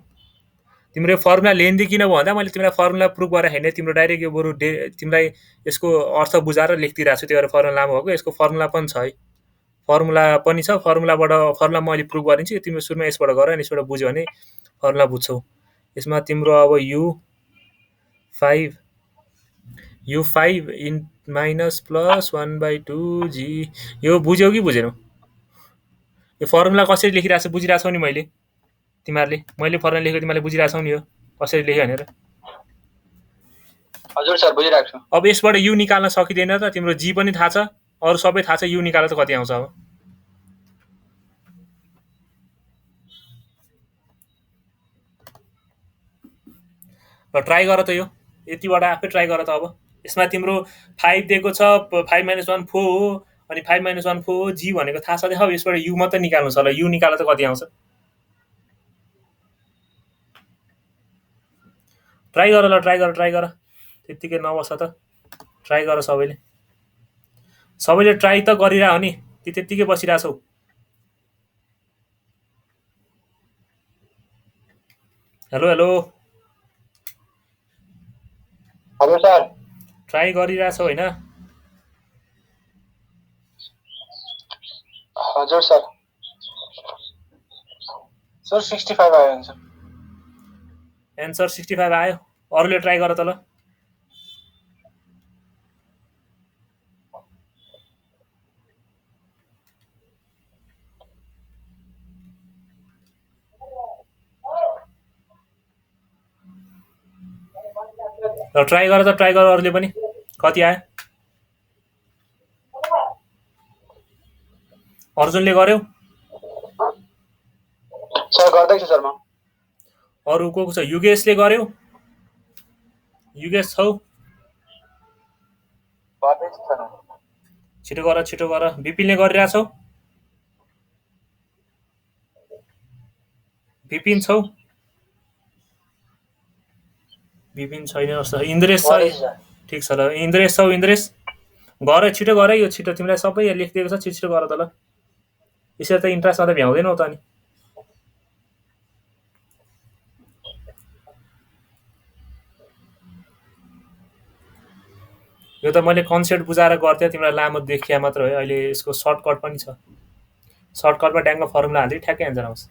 तिम्रो फर्मुला लेन्दी किन भन्दा मैले तिमीलाई फर्मुला प्रुभ गरेर हैन, तिम्रो डाइरेक्ट यो बरु तिमीलाई यसको अर्थ बुझाएर लेख्दिरहेको छु, त्यही भएर फर्मुला लामो भएको। यसको फर्मुला पनि छ है, फर्मुला पनि छ। फर्मुला म अहिले प्रुभ गरिदिन्छु, तिम्रो सुरुमा यसबाट गर अनि यसबाट बुझ्यो भने फर्मुला बुझ्छौ। यसमा तिम्रो अब u 5 in minus plus 1/2 g यो बुझ्यौ कि बुझेनौ? यो फर्मुला कसरी लेखिरहेको छु बुझिरहेछौ नि मैले? तिमीहरूले मैले फर्मुला लेखेको तिमीले बुझिरहेछौ नि? यो कसरी लेख्यो भनेर? हजुर सर बुझिरहेको छु। अब यसबाट u निकाल्न सकिदैन त? तिम्रो g पनि थाहा छ, अरु सबै थाहा छ, u निकाल्दा त कति आउँछ? अब र ट्राई गर त, यो यतिबाट आफै ट्राई गर त। अब यसमा तिम्रो 5 दिएको छ, 5 माइनस 1 4 हो, अनि 5 माइनस 1 4 हो, g भनेको थाहा छ। अब यसबाट u मात्रै निकाल्नु छ ल, u निकाल्दा त कति आउँछ? ट्राई गर ल, ट्राई गर, त्यतिकै नबस त, ट्राई गर सबैले ट्राई त गरिरह नि, त्यतिकै बसिरहेछौ। हेलो हेलो हजुर सर। ट्राई गरिरहेछौ हैन? हजुर सर। सर 65 आयो आन्सर। एन्सर 65 आयो। अरूले ट्राई गर त ल। ल ट्राई गर त, ट्राई गर अरूले पनि। कति आयो? अर्जुनले गर्यो? सर गर्दैछु सर म। अरु को छ? युगेशले गर्यो? युगेश छौ गर्दैछु सर छिटो गर विपिनले गरिरहेछौ विपिन छौ विपिन छैन जस्तो इन्द्रेश छ गर्दैछु सर ठिक छ ल इन्द्रेश छौ इन्द्रेश गर छिटो गर यो छिटो तिमीलाई सबै लेखिदिएको छ छिटो गर त ल यसरी त इन्ट्रान्समा त भ्याउँदैनौ त अनि यो त मैले कन्सेप्ट बुझाएर गर्थेँ तिमीलाई लामो देखिया मात्र हो अहिले यसको सर्टकट पनि छ सर्टकटमा ड्याङ्ग फर्मुला हाल्दै ठ्याक्कै एन्सर आउँछ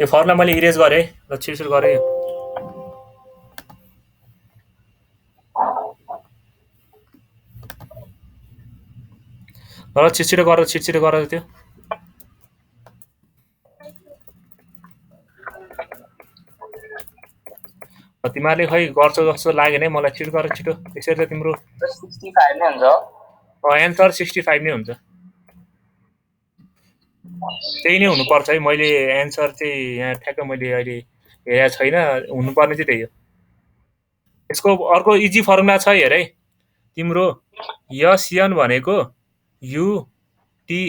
यो फर्मुला मैले इरेज गरेँ ल छिटो गरेँ यो ल छिटो गर त्यो तिमीहरूले खै गर्छौ जस्तो लागेन है मलाई छिटो गर छिटो यसरी त तिम्रो 65 नै हुन्छ एन्सर 65 नै हुन्छ त्यही नै हुनुपर्छ है मैले एन्सर चाहिँ यहाँ ठ्याक्क मैले अहिले हेरेको छैन हुनुपर्ने चाहिँ त्यही हो यसको अर्को इजी फर्मुला छ हेर है तिम्रो यन भनेको युटी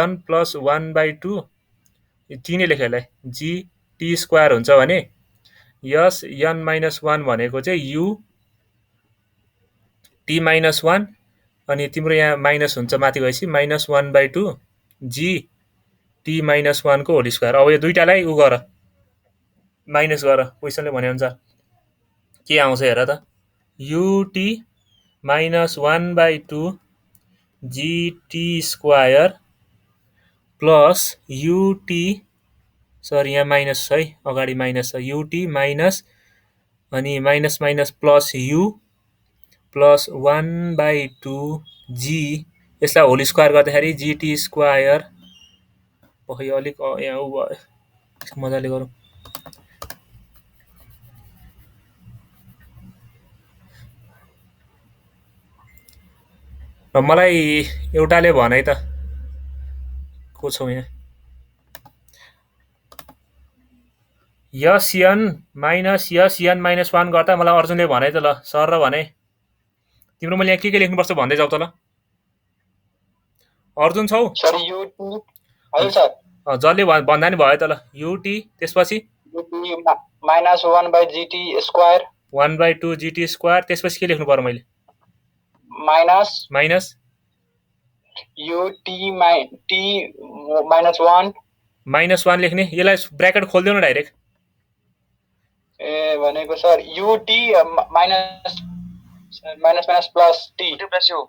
n प्लस 1/2 टी नै लेख्यो यसलाई जी स्क्वायर हुन्छ भने यस n माइनस 1 भनेको चाहिँ यु टी माइनस 1 अनि तिम्रो यहाँ माइनस हुन्छ माथि गएपछि माइनस 1/2 जी टी माइनस 1 को होल स्क्वायर अब यो दुईटालाई उ गर माइनस गर क्वेसनले भनेअनुसार के आउँछ हेर त UT minus 1/2 GT square plus UT sorry यहाँ माइनस है अगाडि माइनस छ युटी माइनस अनि minus minus plus you plus 1/2 जी यसलाई होल स्क्वायर गर्दाखेरि जीटी स्क्वायर खै अलिक यहाँ उ भयो मजाले गरौँ र मलाई एउटाले भने त को छौ यहाँ यन माइनस 1 गर्दा मलाई अर्जुनले भने त ल सर र भने तिम्रो मैले यहाँ के लेख्नुपर्छ भन्दै जाऊ त ल अर्जुन छौ सर युटी हजुर सर जसले भन्दा नि भयो त ल युटी त्यसपछि युटी माइनस 1/जीटी स्क्वायर 1/2 जीटी स्क्वायर त्यसपछि के लेख्नु पर्यो मैले minus UT T minus 1 minus 1 लेख्ने यसलाई ब्र्याकेट खोल्दिउ न डाइरेक्ट ए भनेको sir UT minus minus plus T plus U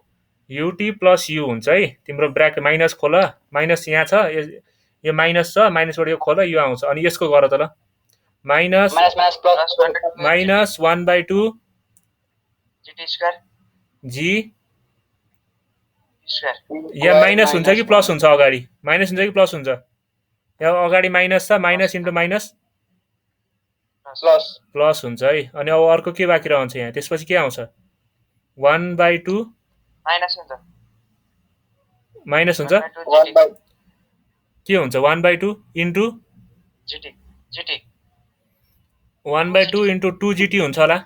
UT plus U हुन्छ है तिम्रो ब्र्याकेट माइनस खोल माइनस यहाँ छ यो माइनस छ माइनसबाट यो खोल यो आउँछ अनि यसको गर त ल माइनस माइनस 1/2 जीटी स्क्वायर जी यहाँ माइनस हुन्छ कि प्लस हुन्छ अगाडि माइनस हुन्छ कि प्लस हुन्छ यहाँ अगाडि माइनस छ माइनस इन्टु माइनस प्लस हुन्छ है अनि अब अर्को के बाँकी रहन्छ यहाँ त्यसपछि के आउँछ 1/2 माइनस हुन्छ के हुन्छ 1/2 इन्टु 1/2 इन्टु 2 जीटी हुन्छ होला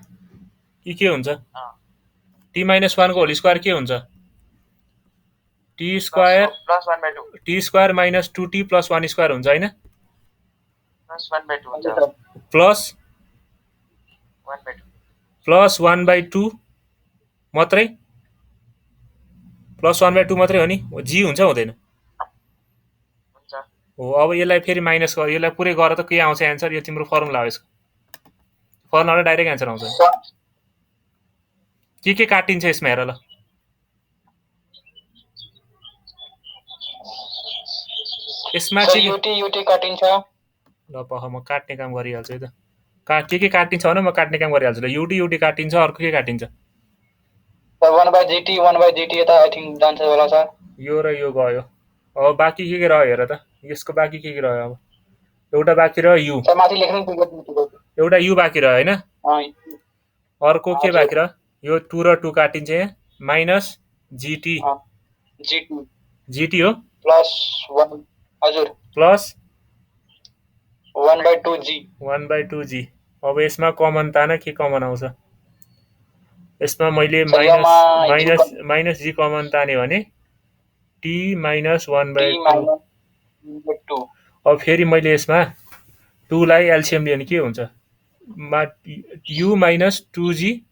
कि के हुन्छ टी माइनस 1 को होल स्क्वायर के हुन्छ T square minus 2t plus 1 square हुन्छ होइन प्लस 1/2 मात्रै प्लस 1/2 मात्रै हो नि जी हुन्छ हुँदैन हो अब यसलाई फेरि माइनस गर यसलाई पुरै गर त के आउँछ एन्सर यो तिम्रो फर्मुला हो यसको फर्मुलाबाट डाइरेक्ट एन्सर आउँछ के काटिन्छ यसमा हेर ल यसमा युटी काटिन्छ ल पख म काट्ने काम गरिहाल्छु है त के काटिन्छ भने म काट्ने काम गरिहाल्छु ल युटी काटिन्छ अर्को के काटिन्छ 1/जीटी 1/जीटी यता आई थिंक जान्छ होला सर यो र यो गयो अब बाँकी के रह्यो हेर त यसको बाँकी के रह्यो अब एउटा बाँकी रह्यो यु सर माथि लेख्नु एउटा यु बाँकी रह्यो हैन अर्को के बाँकी रह्यो यो 2 र 2 काटिन्छ यहाँ माइनस जीटी जीटी जीटी हो प्लस 1 हजुर प्लस 1/2g 1/2g। अब यसमा कमन तान के कमन आउँछ? यसमा मैले सर योमा माइनस जी कमन ताने भने टी माइनस 1/2। -1/2 अब फेरि मैले यसमा 2 लाई एलसिएम लियो भने के हुन्छ? u minus 2g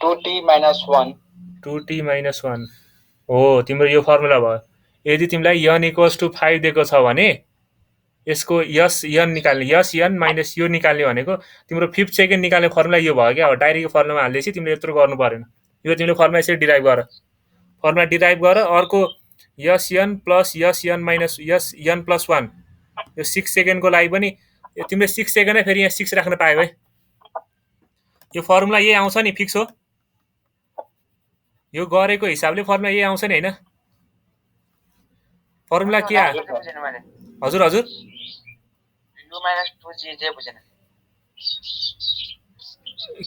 2t - 1 2t - 1 हो तिम्रो यो फर्मुला भयो। यदि तिमीलाई n = 5 दिएको छ भने यसको यस n निकाल्ने, यस n माइनस यो निकाल्ने भनेको तिम्रो 5th सेकेन्ड निकाल्ने फर्मुला यो भयो क्या। अब डाइरेक्ट फर्मुलामा हाल्दैछ, तिमीले यत्रो गर्नु परेन। यो तिमीले फर्मुला यसरी डिराइभ गर, फर्मुला डिराइभ गर। अर्को यस n प्लस यस n माइनस यस n प्लस 1, यो 6 सेकेन्डको लागि पनि तिमीले 6 सेकेन्डै फेरि यहाँ 6 राख्न पायौ है। यो फर्मुला यही आउँछ नि, फिक्स हो। यो गरेको हिसाबले फर्मुला यही आउँछ नि हैन? फर्मुला के हजुर हजुर u - 2g चाहिँ बुझेन।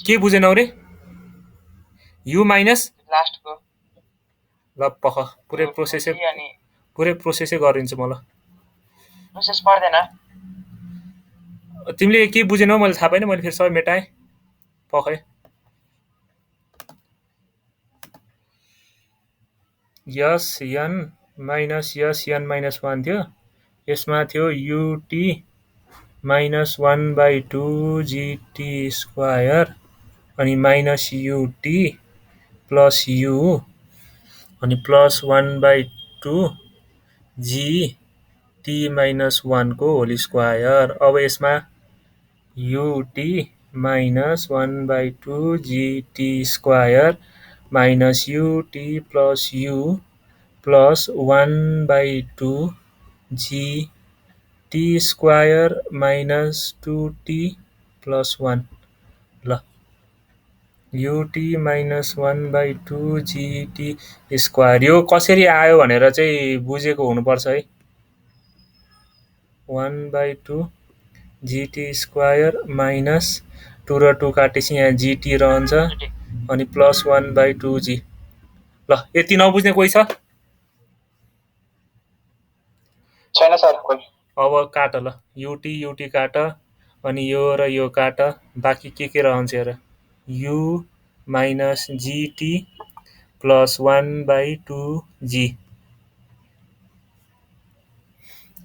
के बुझेनौ रे? u माइनस लास्टको ल पख पुरै प्रोसेसै गरिदिन्छु म। ल प्रोसेस पर्दैन। तिमीले के बुझेनौ मैले थाहा पाइनँ, मैले फेरि सबै मेटाएँ पखै। यस n माइनस यस n माइनस 1 थियो, यसमा थियो ut माइनस 1/2 gt स्क्वायर अनि माइनस ut प्लस u अनि प्लस 1/2 gt माइनस 1 को होल स्क्वायर। अब यसमा ut minus 1/2 gt square minus ut plus u plus 1/2 gt square minus 2t plus 1। ल ut minus 1/2 gt square यो कसरी आयो भनेर चाहिँ बुझेको हुनुपर्छ है। 1/2 gt स्क्वायर माइनस 2 र 2 काटेपछि यहाँ gt रहन्छ अनि प्लस 1/2 g। ल यति नबुझ्ने कोही छ? छैन सर कोही। अब काट ल, ut काट अनि यो र यो काट, बाँकी के रहन्छ हेर। u minus gt plus 1/2 g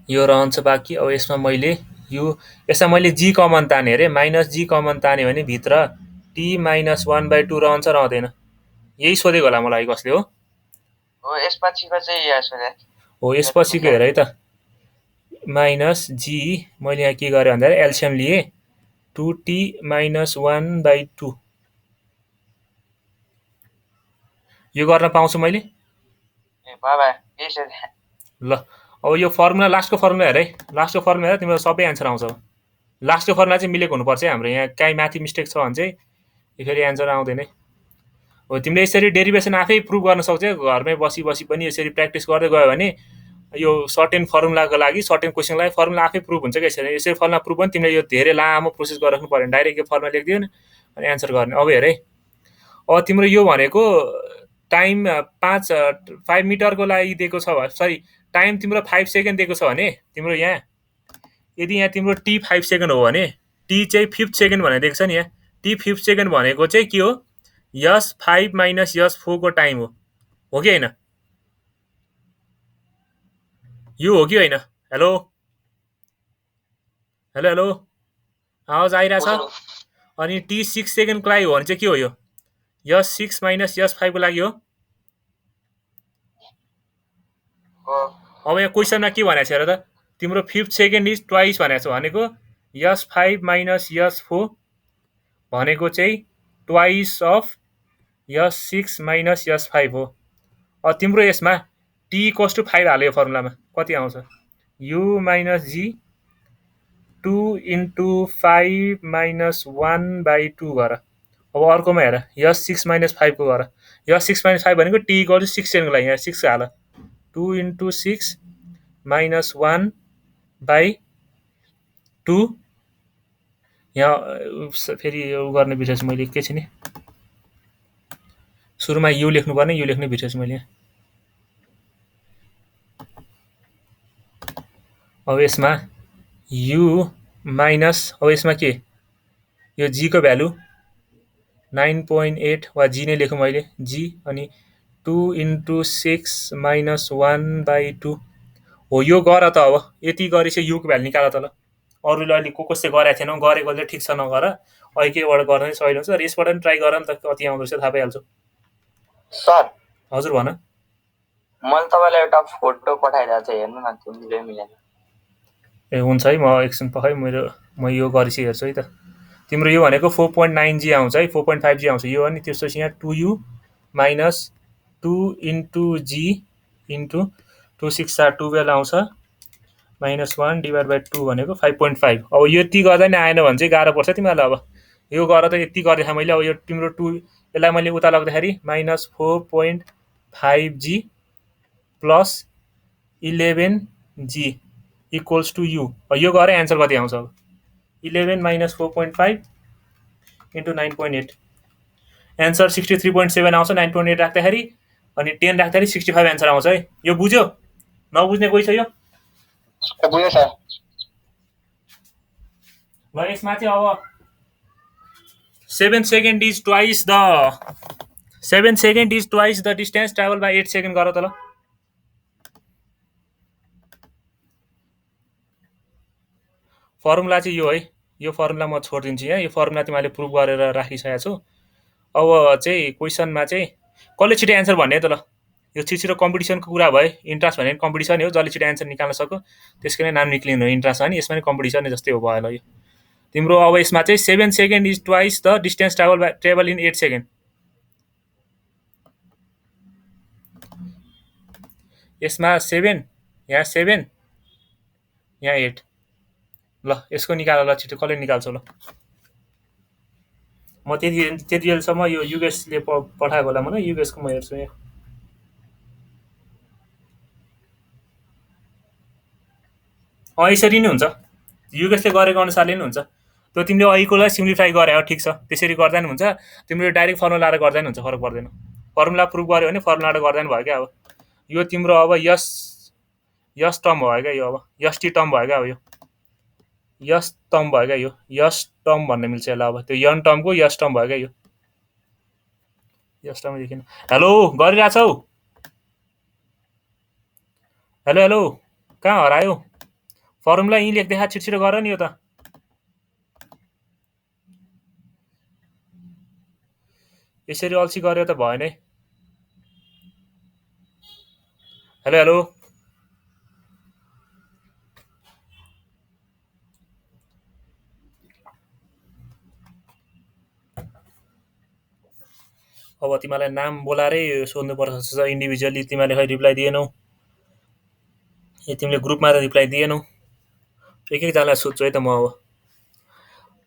यो रहन्छ बाँकी। अब यसमा मैले g कमन ताने अरे, माइनस g कमन ताने भने भित्र t माइनस 1/2 रहन्छ रहँदैन? यही सोधेको होला मलाई कसले हो। हो यसपछिको चाहिँ यहाँ सोधे हो यसपछिको हेर है त। माइनस g मैले यहाँ के गरेँ भन्दा एलसिएम लिए 2t माइनस 1/2 यो गर्न पाउँछु मैले। ए बाबा यही सोधे। ल अब यो फर्मुला लास्टको फर्मुला हेर है, लास्टको फर्मुला हेर, तिम्रो सबै एन्सर आउँछ। लास्टको फर्मुला चाहिँ मिलेको हुनुपर्छ है हाम्रो। यहाँ काहीँ माथि मिस्टेक छ भने चाहिँ फेरि एन्सर आउँदैन है। हो तिमीले यसरी डेरिभेसन आफै प्रुभ गर्न सक्छौ घरमै बसी बसी पनि। यसरी प्र्याक्टिस गर्दै गयो भने यो सर्टेन फर्मुलाको लागि, सर्टेन क्वेसनको लागि फर्मुला आफै प्रुभ हुन्छ क्या। यसरी फर्मुला प्रुभ पनि तिमीले यो धेरै लामो प्रोसेस गरिराख्नु परेन, डाइरेक्ट यो फर्मुला लेखिदियो अनि एन्सर गर्ने। अब हेर है, अब तिम्रो यो भनेको टाइम 5 मिटरको लागि दिएको छ भने, सरी टाइम तिम्रो 5 सेकेन्ड दिएको छ भने तिम्रो यहाँ यदि यहाँ तिम्रो टी 5 सेकेन्ड हो भने टी चाहिँ 5th सेकेन्ड भनेर दिएको छ नि। यहाँ टी 5th सेकेन्ड भनेको चाहिँ के हो? यस 5 माइनस यस 4 को टाइम हो कि होइन? यो हो कि होइन? हेलो हेलो हेलो आवाज आइरहेछ? अनि टी 6 सेकेन्डको लागि हो भने चाहिँ के हो? यो यस 6 माइनस यस 5 को लागि हो। अब यहाँ क्वेसनमा के भनेको छ हेर त, तिम्रो 5th सेकेन्ड इज ट्वाइस भनेको छ। भनेको यस 5 माइनस यस 4 भनेको चाहिँ ट्वाइस अफ यस 6 माइनस यस 5 हो। अब तिम्रो यसमा टी इक्वल्स टु 5 हाल्यो फर्मुलामा, कति आउँछ? u माइनस जी 2 इन्टु 5 माइनस 1/2 गर। अब अर्कोमा हेर, यस 6 माइनस 5 को गर। यस 6 माइनस 5 भनेको टी इक्वल टु 6 सेकेन्डको लागि यहाँ 6 हाल। 2 इन्टु 6 माइनस 1/2 यहाँ फेरि यो गर्ने बिर्सेछु मैले एकैछिन नि। सुरुमा यु लेख्नुपर्ने, यु लेख्ने बिर्सेछु मैले यहाँ। अब यसमा u माइनस अब यसमा के यो g को भ्यालु 9.8 वा g नै लेखौँ मैले g अनि 2 into 6 minus 1/2 हो यो गर त अब यति गरेपछि u को भ्यालु निकाल त ल अरूले अहिले कसले गरेको थिएन गरेकोले ठिक छ नगर अहिले केबाट गर्न सजिलो हुन्छ र यसबाट पनि ट्राई गर नि त कति आउँदो रहेछ थाहा पाइहाल्छौ सर हजुर भन मैले तपाईँलाई एउटा फोटो पठाइरहेको छु हेर्नु न त्यो मिल्यो मिलेन ए हुन्छ है म एकछिन पखाइ म यो गरेपछि हेर्छु है त तिम्रो यो भनेको 4.9g आउँछ है 4.5g आउँछ यो अनि त्यसपछि यहाँ 2u minus 2 into g into 2 6 are 12 आउँछ माइनस 1 डिभाइड बाई 2 भनेको 5.5 अब यति गर्दा नि आएन भने चाहिँ गाह्रो पर्छ तिमीहरूलाई अब यो गर त यति गरेँ मैले अब यो तिम्रो 2 यसलाई मैले उता लाग्दाखेरि minus 4.5g plus 11g equals to u यो गरेँ एन्सर कति आउँछ अब 11 माइनस 4.5 इन्टु 9.8 एन्सर 63.7 आउँछ 9.8 राख्दाखेरि अनि 10 राख्दाखेरि 65 एन्सर आउँछ है यो बुझ्यो नबुझ्ने कोही छ यो बुझ्यो सर ल यसमा चाहिँ अब 7 second is twice the 7 second is twice the distance travel by 8 second गर त ल फर्मुला चाहिँ यो है यो फर्मुला म छोडिदिन्छु यहाँ यो फर्मुला तिमीहरूले प्रुभ गरेर राखिसकेको छु अब चाहिँ क्वेसनमा चाहिँ कसले छिटो एन्सर भन्ने त ल यो छिटो कम्पिटिसनको कुरा भयो इन्ट्रान्स भनेको कम्पिटिसन हो जसले छिटो एन्सर निकाल्न सक्यो त्यसको नै नाम निक्लिनु हो इन्ट्रान्समा नि यसमा नि कम्पिटिसन जस्तै हो भयो ल यो तिम्रो अब यसमा चाहिँ 7 second is twice the distance travel in 8 second यसमा 7 यहाँ 7 यहाँ 8 ल यसको निकाल ल छिटो कसले निकाल्छौ ल म त्यति बेलसम्म यो युगेशले पठाएको होला मलाई युगेशको म हेर्छु यहाँ यसरी नै हुन्छ युगेशले गरेको अनुसारले नै हुन्छ त्यो तिमीले अहिलेकोलाई सिम्प्लिफाई गरे हो ठिक छ त्यसरी गर्दा नि हुन्छ तिम्रो डाइरेक्ट फर्मुला लगाएर गर्दा नि हुन्छ फरक पर्दैन फर्मुला प्रुभ गर्यो भने फर्मुला गर्दा नि भयो क्या अब यो तिम्रो अब यस टर्म भयो क्या यो अब यस टी टर्म भयो क्या अब यो यस टर्म भयो क्या यो यस टर्म भन्न मिल्छ यसलाई अब त्यो यन टर्मको यस टर्म भयो क्या यो यस टर्म लेखिन हेलो गरिरहेछौ हेलो हेलो कहाँ हरायो फर्मुला यहीँ लेख्दै छिटो गर नि यो त यसरी अल्छी गर्यो त भएन है हेलो हेलो अब तिमीलाई नाम बोलाएरै सोध्नुपर्छ जस्तो इन्डिभिजुअली तिमीले खै रिप्लाई दिएनौ तिमीले ग्रुपमा त रिप्लाई दिएनौ एक एकजनालाई सोध्छु है त म अब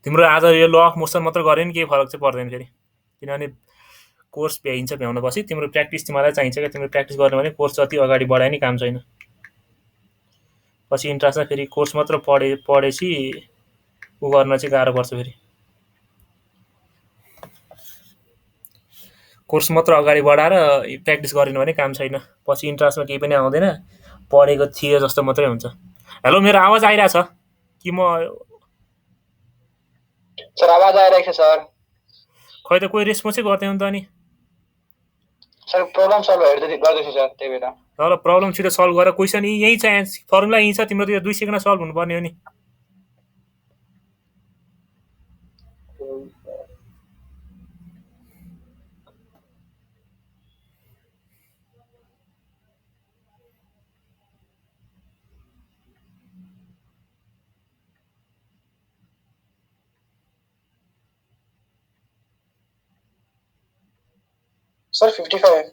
तिम्रो आज यो ल अफ मोसन मात्र गरे नि केही फरक चाहिँ पर्दैन फेरि किनभने कोर्स भ्याइन्छ भ्याउनपछि तिम्रो प्र्याक्टिस तिमीलाई चाहिन्छ क्या तिम्रो प्र्याक्टिस गर्नु भने कोर्स जति अगाडि बढाए नि काम छैन पछि इन्ट्रान्समा फेरि कोर्स मात्र पढेपछि उ गर्न चाहिँ गाह्रो पर्छ फेरि कोर्स मात्र अगाडि बढाएर प्र्याक्टिस गरेन भने काम छैन पछि इन्ट्रान्समा केही पनि आउँदैन पढेको थिए जस्तो मात्रै हुन्छ हेलो मेरो आवाज आइरहेछ कि म सर आवाज आइरहेको छ सर खै त कोही रेस्पोन्सै गर्दैन त अनि सर प्रब्लम सल्भ गर्दैछु सर त्यही भएर ल प्रब्लम छिटो सल्भ गर क्वेसन यहीँ छ फर्मुला यहीँ छ तिम्रो त 2 सेकेन्डमा सल्भ हुनुपर्ने हो नि सर 55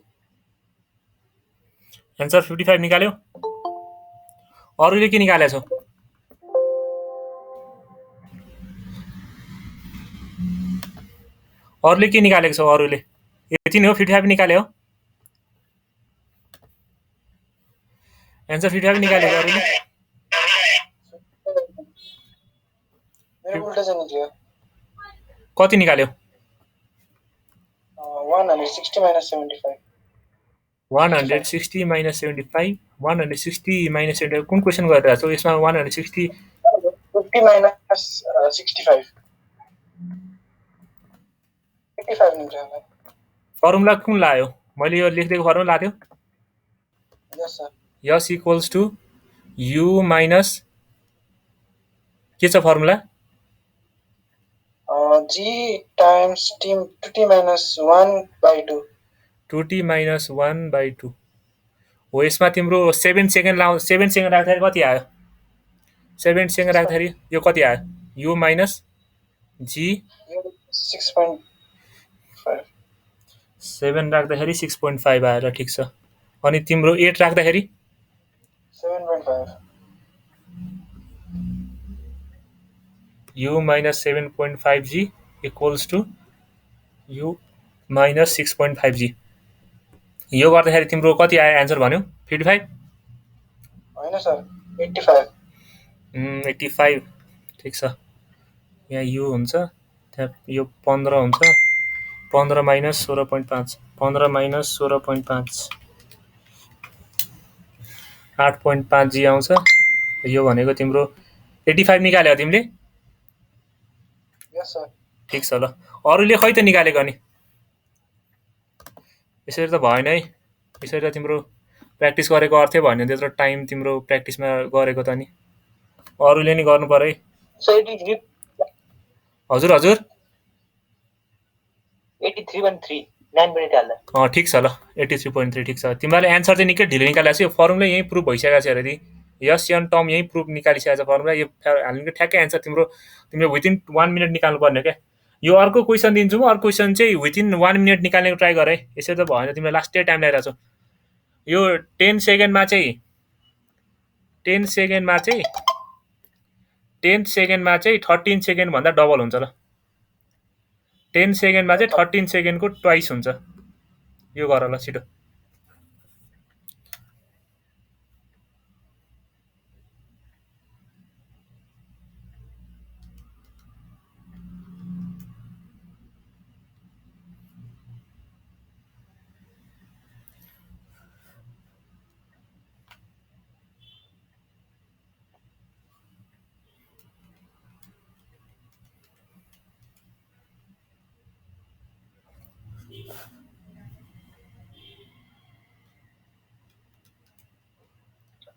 एन्सर 55 निकाल्यो अरूले के निकालेछौ अरूले के निकालेको छौ अरूले यति नै हो 55 निकाले हो एन्सर 55 निकालेको अरूले मेरो उल्टा चाहिँ निक्ल्यो कति निकाल्यो 160 - 75 160 minus 75 160 minus 75 कुन क्वेसन गरिरहेको छौ यसमा 160 50 minus 65 85 निम्ति होला फर्मुला कुन लायो मैले यो लेख्दिएको फर्मुला लाथ्यो S sir S equals to u minus के छ formula g times t 2t minus 1 by 2 2t minus 1 by 2 हो यसमा तिम्रो 7 सेकेन्ड 7 सेकेन्ड राख्दाखेरि कति आयो 7 सेकेन्ड राख्दाखेरि यो कति आयो u माइनस g 6.5 7 राख्दाखेरि 6.5 आयो ल ठिक छ अनि तिम्रो 8 राख्दाखेरि 7.5 u minus 7.5g equals to u minus 6.5g यो गर्दाखेरि तिम्रो कति आयो एन्सर भन्यो 55 होइन सर 85 85 ठिक छ यहाँ u हुन्छ त्यहाँ यो 15 हुन्छ 15 minus 16.5 15 minus 16.5 8.5g आउँछ यो भनेको तिम्रो 85 निकाल्यो तिमीले यस सर ठिक छ ल अरूले खै त निकालेको नि यसरी त भएन है यसरी त तिम्रो प्र्याक्टिस गरेको अर्थै भएन त्यत्रो टाइम तिम्रो प्र्याक्टिसमा गरेको त नि अरूले नि गर्नु पर्यो है So 83, हजुर हजुर 83.3, 9 minute हाल्दा. ठिक छ ल 83.3 ठिक छ तिमीहरूले एन्सर चाहिँ निकै ढिलो निकालेको छ यो फर्मुला यहीँ प्रुभ भइसकेको छ अरे यस एन टर्म यहीँ प्रुभ निकालिसकेको छ फर्मुला यो हाल्नुको ठ्याक्कै एन्सर तिमीले विदिन 1 मिनट निकाल्नु पर्ने क्या यो अर्को क्वेसन दिन्छु म अर्को क्वेसन चाहिँ विदिन 1 मिनट निकाल्ने ट्राई गर है यसरी त भएन तिमीले लास्टै टाइम लगाइरहेको छौ यो 10 सेकेन्डमा चाहिँ 10 सेकेन्डमा चाहिँ 13 सेकेन्ड भन्दा डबल हुन्छ ल 10 सेकेन्डमा चाहिँ 13 सेकेन्डको ट्वाइस हुन्छ यो गर ल छिटो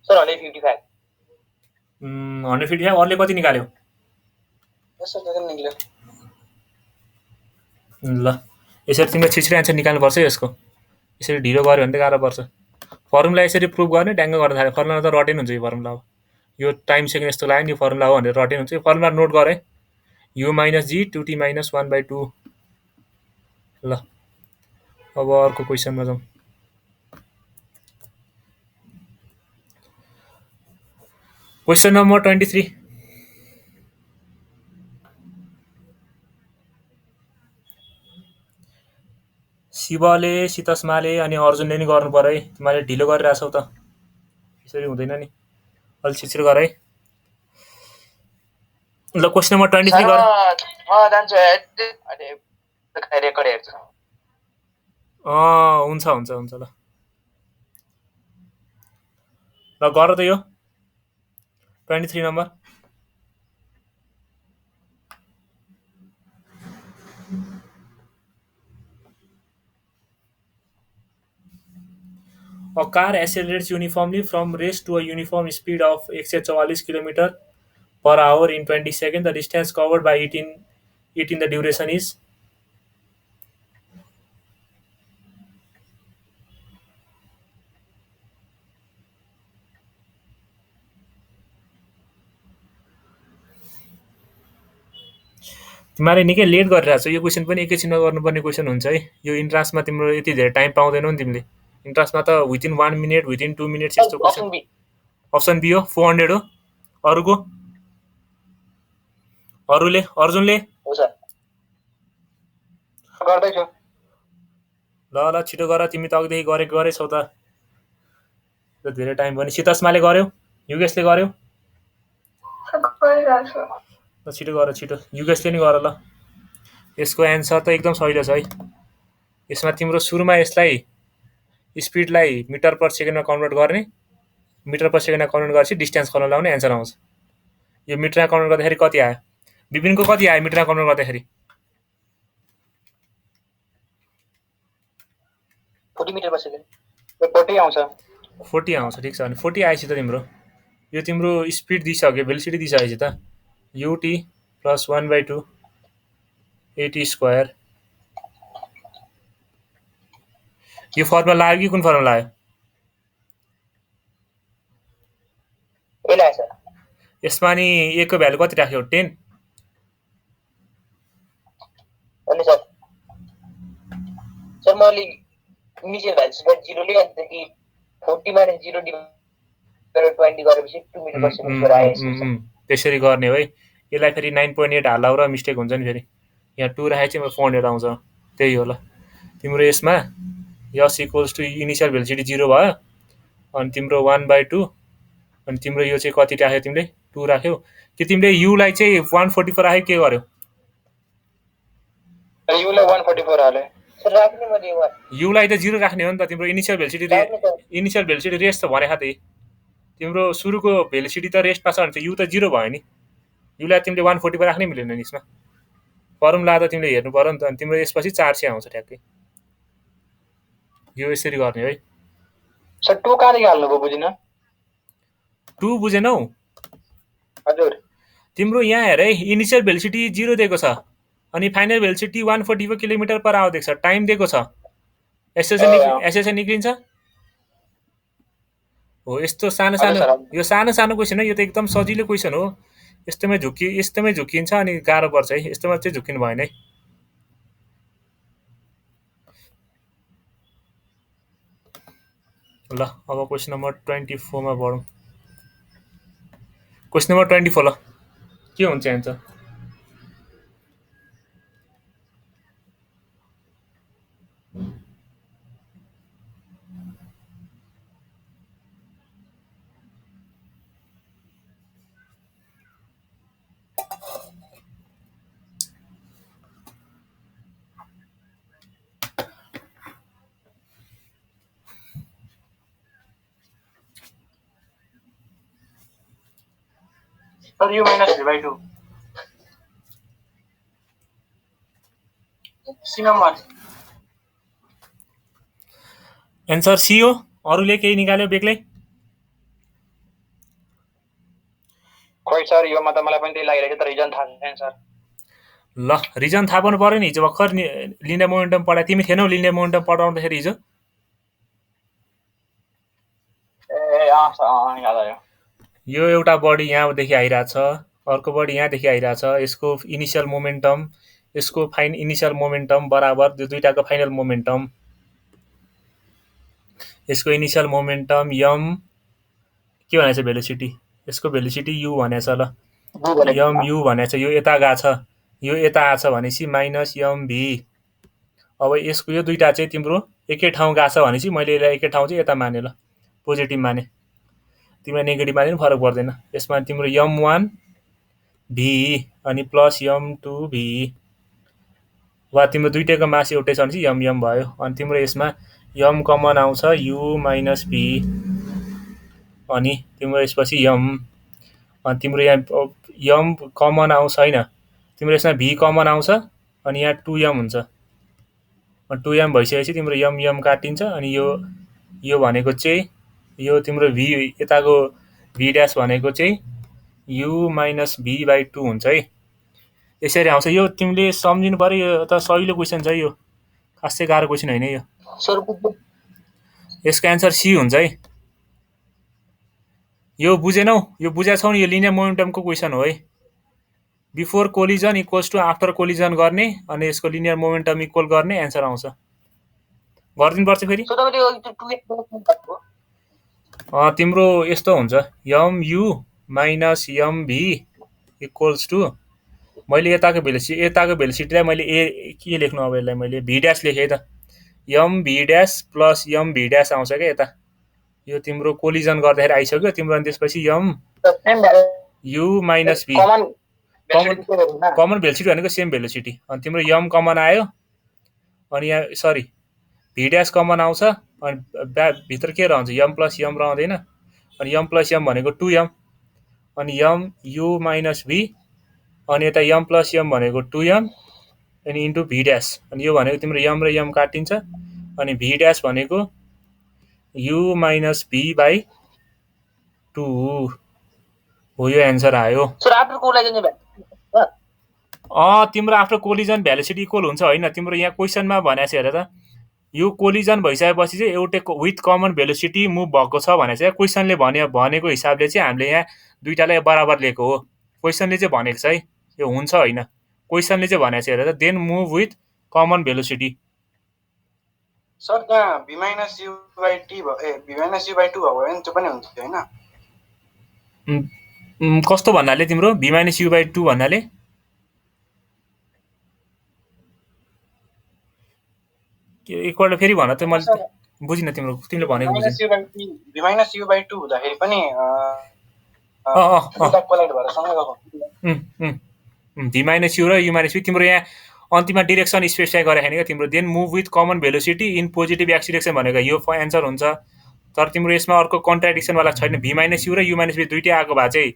Sir, only 55. 155 अरूले कति निकाल्यो यस सर त्यति निक्ल्यो ल यसरी तिमीले छिटो एन्सर निकाल्नुपर्छ यसको यसरी ढिलो गऱ्यो भने त गाह्रो पर्छ फर्मुला यसरी प्रुभ गर्ने ड्याङ्ग गर्न थाल्यो फर्मुला त रटेन हुन्छ यो फर्मुला अब यो टाइम सेकेन्ड यस्तो लाग्यो नि फर्मुला हो भनेर रटेन हुन्छ यो फर्मुला नोट गर है u माइनस जी 2t माइनस 1/2 ल अब अर्को क्वेसनमा जाउँ क्वेसन नम्बर 23 शिवले सीतस्माले अनि अर्जुनले नि गर्नु पर्यो है तिमीले ढिलो गरिरहेछौ त यसरी हुँदैन नि अलि छिटो गर है ल क्वेसन नम्बर 23 गर म जान्छु अरे रेकर्ड हेर्छु हुन्छ हुन्छ हुन्छ ल ल गर त यो 23 number a car accelerates uniformly from race to a uniform speed of 144 km per hour in 20 seconds. The distance covered by it in the duration is तिमीले निकै लेट गरिरहेको छ यो क्वेसन पनि एकैछिनमा गर्नुपर्ने क्वेसन हुन्छ है यो इन्ट्रान्समा तिम्रो यति धेरै टाइम पाउँदैनौ नि तिमीले इन्ट्रान्समा त विदिन 1 मिनेट विदिन 2 मिनेट्स यस्तो क्वेसन अप्सन बी हो 400 हो अरुको अरुले अर्जुनले हो सर गर्दै छु ल छिटो गर तिमी त अघिदेखि गरे छौ त धेरै टाइम पनि सीतस्माले गर्यो युगेशले गर्यो ल छिटो गर छिटो युगेशले नि गर ल यसको एन्सर त एकदम सही छ है यसमा तिम्रो सुरुमा यसलाई स्पिडलाई मिटर पर सेकेन्डमा कन्भर्ट गर्ने, मिटर पर सेकेन्डमा कन्भर्ट गरेपछि डिस्टेन्स खोल्न लाउने एन्सर आउँछ। यो मिटरमा कन्भर्ट गर्दाखेरि कति आयो? विपिनको कति आयो मिटरमा कन्भर्ट गर्दाखेरि? 40 मिटर पर सेकेन्ड 40 आउँछ। 40 आउँछ, ठिक छ। भने 40 आएपछि त तिम्रो यो तिम्रो स्पिड दिइसक्यो, भेलोसिटी दिइसकेपछि त ut प्लस 1/2 at स्क्वायर। यो फर्मुला लाग्यो कि कुन फर्मुला लाग्यो? यसलाई सर यसमा नि a को भ्यालु कति राख्यो? 10। अनि सर मैले इनिसियल भ्यालु सेट 0 ले अनि त्यसपछि 40 माइनस 0 डिभाइडेड 20 गरेपछि 2 मिटर पर सेकेन्ड आयो। त्यसरी गर्ने हो है। यसलाई फेरि 9.8 हालाउ र मिस्टेक हुन्छ नि फेरि। यहाँ 2 राखेपछि म 400 आउँछ, त्यही हो ल। तिम्रो यसमा S equals to initial velocity 0 भयो, अनि तिम्रो 1/2, अनि तिम्रो यो चाहिँ कति राख्यो तिमीले? 2 राख्यौ कि तिमीले युलाई चाहिँ 144 राख्यो के गर्यो? युलाई 144 हाले सर राख्ने मैले युलाई त 0 राख्ने हो नि त। तिम्रो इनिसियल भेलोसिटी रेस्ट त भनेको थिए। तिम्रो सुरुको भेलोसिटी त रेस्टमा छ भने त यु त 0 भयो नि। युलाई तिमीले 144 राख्नै मिलेन नि यसमा। फर्मुला त तिमीले हेर्नु पर्यो नि त। अनि तिम्रो यसपछि 400 आउँछ ठ्याक्कै। यो यसरी गर्ने है। सर 2 कहाँदेखि हाल्नुभयो बुझिन? 2 बुझेनौ? हजुर तिम्रो यहाँ हेर है, इनिसियल भेलोसिटी 0 दिएको छ, अनि final velocity 144 kilometre per hour दिएको छ, टाइम दिएको छ। एसएसए निक्लिन्छ हो। यस्तो सानो यो सानो क्वेसन हो। यो त एकदम सजिलो क्वेसन हो। यस्तोमै झुकिन्छ अनि गाह्रो पर्छ है। यस्तोमा चाहिँ झुकिनु भएन है। ल अब क्वेसन नम्बर 24 मा बढौँ। क्वेसन नम्बर 24 ल के हुन्छ answer? Sir u minus v/2 C number answer C हो। अरूले केही निकाल्यो बेग्लै? खोइ सर यो मतलब मलाई पनि त्यही लागिरहेको छ तर रिजन थाहा छैन सर। ल रिजन थाहा पाउनु पर्यो नि। हिजो भर्खर लिनियर मोमेन्टम पढाए। तिमी थिएनौ लिनियर मोमेन्टम पढाउँदाखेरि हिजो? ए याद आयो। यो एउटा बडी यहाँदेखि आइरहेछ, अर्को बडी यहाँदेखि आइरहेछ। यसको इनिसियल मोमेन्टम, यसको इनिसियल मोमेन्टम बराबर दुईटाको फाइनल मोमेन्टम। यसको इनिसियल मोमेन्टम यम के भनेछ? भेलोसिटी। यसको भेलोसिटी यु भनेछ। ल यम यु भनेछ। यो यता गएको छ, यो यता आछ भनेपछि माइनस यम भी। अब यसको यो दुईटा चाहिँ तिम्रो एकै ठाउँ गएको छ भनेपछि मैले यसलाई एकै ठाउँ चाहिँ यता माने। ल पोजिटिभ माने। तिमीलाई नेगेटिभ माने पनि फरक पर्दैन। यसमा तिम्रो m1 भी अनि प्लस m2 भी, वा तिम्रो दुईटैको मास एउटै छ भने चाहिँ यम भयो। अनि तिम्रो यसमा यम कमन आउँछ u माइनस भी, अनि तिम्रो यसपछि यम, अनि तिम्रो यहाँ यम कमन आउँछ होइन, तिम्रो यसमा भी कमन आउँछ अनि यहाँ 2m हुन्छ। 2m भइसकेपछि तिम्रो यम काटिन्छ। अनि यो भनेको चाहिँ यो तिम्रो भी यताको भी ड्यास भनेको चाहिँ u माइनस v/2 हुन्छ है। यसरी आउँछ। यो तिमीले सम्झिनु पर्यो। यो त सजिलो क्वेसन छ। यो खासै गाह्रो क्वेसन होइन यो। यसको एन्सर सी हुन्छ है। यो बुझेनौ? यो बुझा छौ नि? यो लिनियर मोमेन्टमको क्वेसन हो है। Before collision equals to after collision गर्ने अनि यसको लिनियर मोमेन्टम इक्वल गर्ने एन्सर आउँछ। गरिदिनुपर्छ फेरि। तिम्रो यस्तो हुन्छ यम यु माइनस यम भी इक्वल्स टु, मैले यताको भेलोसिटीलाई मैले के लेख्नु? अब यसलाई मैले भी ड्यास लेखेँ त। यम भी ड्यास प्लस यम भी ड्यास आउँछ क्या यता। यो तिम्रो कोलिजन गर्दाखेरि आइसक्यो तिम्रो। अनि त्यसपछि M u minus v, common velocity भनेको सेम भेलोसिटी। अनि तिम्रो यम कमन आयो, अनि यहाँ सरी भी ड्यास कमन आउँछ, अनि भित्र के रहन्छ यम प्लस यम रहँदैन अनि यम प्लस यम भनेको 2m अनि यम यु माइनस भी अनि यता यम प्लस यम भनेको 2m अनि इन्टु भी ड्यास अनि यो भनेको तिम्रो यम र यम काटिन्छ अनि भी ड्यास भनेको यु माइनस भी बाई 2 हो यो एन्सर आयो सर आफ्टर कोलाइजन तिम्रो आफ्टर कोलिजन भेलोसिटी इक्वल हुन्छ होइन तिम्रो यहाँ क्वेसनमा भनेको छ हेर त यो कोलिजन भइसकेपछि चाहिँ एउटै विथ कमन भेलोसिटी मुभ भएको छ भने चाहिँ क्वेसनले भनेको हिसाबले चाहिँ हामीले यहाँ दुईटालाई बराबर लिएको हो क्वेसनले चाहिँ भनेको छ है यो हुन्छ होइन क्वेसनले चाहिँ भनेको छ हेर त then move with common velocity sir त्यहाँ v minus u by t v minus u by 2 भयो भने त्यो पनि हुन्छ हैन कस्तो भन्नाले तिम्रो v minus u by 2 भन्नाले एकपल्ट फेरि भन त मैले बुझिन तिमीले भनेको बुझिन v minus u by 2 हुँदाखेरि पनि दुईटा कोलाइड भएर सँगै गएको v minus u र u minus v तिम्रो यहाँ अन्तिममा डिरेक्सन स्पेसिफाई गरेको छैन क्या तिम्रो then move with common velocity in positive X direction भनेको यो एन्सर हुन्छ तर तिम्रो यसमा अर्को कन्ट्राडिक्सनवाला छैन v minus u र u minus v दुईटै आएको भए चाहिँ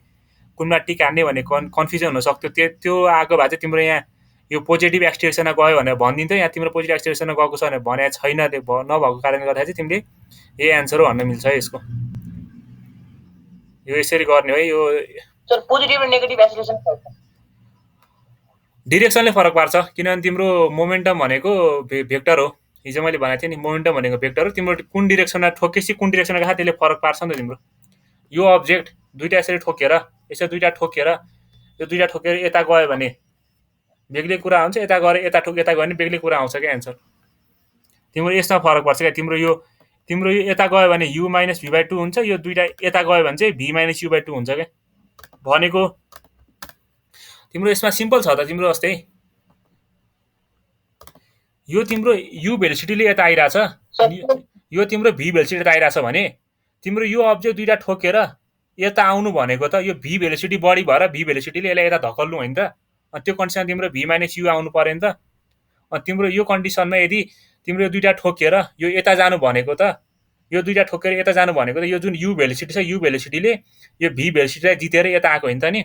कुनमा टिक हान्ने भने कन्फ्युजन हुनसक्थ्यो त्यो आएको भए चाहिँ तिम्रो यहाँ यो पोजिटिभ एक्स डिरेक्सनमा गयो भनेर भनिदिन्थ्यो यहाँ तिम्रो पोजिटिभ एक्स डिरेक्सनमा गएको छ भनेर भने छैन नभएको कारणले गर्दा चाहिँ तिमीले यही एन्सर हो भन्न मिल्छ है यसको यो यसरी गर्ने है यो सर पोजिटिभ र नेगेटिभ एक्सिलेरेसन डिरेक्सनले फरक पार्छ किनभने तिम्रो मोमेन्टम भनेको भेक्टर हो हिजो मैले भनेको थिएँ नि मोमेन्टम भनेको भेक्टर हो तिम्रो कुन डिरेक्सनमा ठोकेपछि कुन डिरेक्सनमा गएको त्यसले फरक पार्छ नि त तिम्रो यो अब्जेक्ट दुईटा यसरी ठोकेर यसो दुईटा ठोकेर यो दुईटा ठोकेर यता गयो भने बेग्लै कुरा हुन्छ यता गएर यता गयो भने बेग्लै कुरा आउँछ क्या एन्सर तिम्रो यसमा फरक पर्छ क्या तिम्रो यो यता गयो भने u माइनस v बाई 2 हुन्छ यो दुईटा यता गयो भने चाहिँ v माइनस u बाई 2 हुन्छ क्या भनेको तिम्रो यसमा सिम्पल छ त तिम्रो जस्तै यो तिम्रो u भेलोसिटीले यता आइराछ यो तिम्रो v भेलोसिटी यता आइराछ भने तिम्रो यो अब्जेक्ट दुईटा ठोकेर यता आउनु भनेको त यो v भेलोसिटी बढी भएर v भेलोसिटीले यसलाई यता धकल्नु होइन त अनि त्यो कन्डिसनमा तिम्रो v माइनस u आउनु पर्यो नि त अनि तिम्रो यो कन्डिसनमा यदि तिम्रो यो दुईटा ठोकेर यो यता जानु भनेको त यो दुईटा ठोकेर यता जानु भनेको त यो जुन u भेलोसिटी छ u भेलोसिटीले यो v भेलोसिटीलाई जितेर यता आएको होइन त नि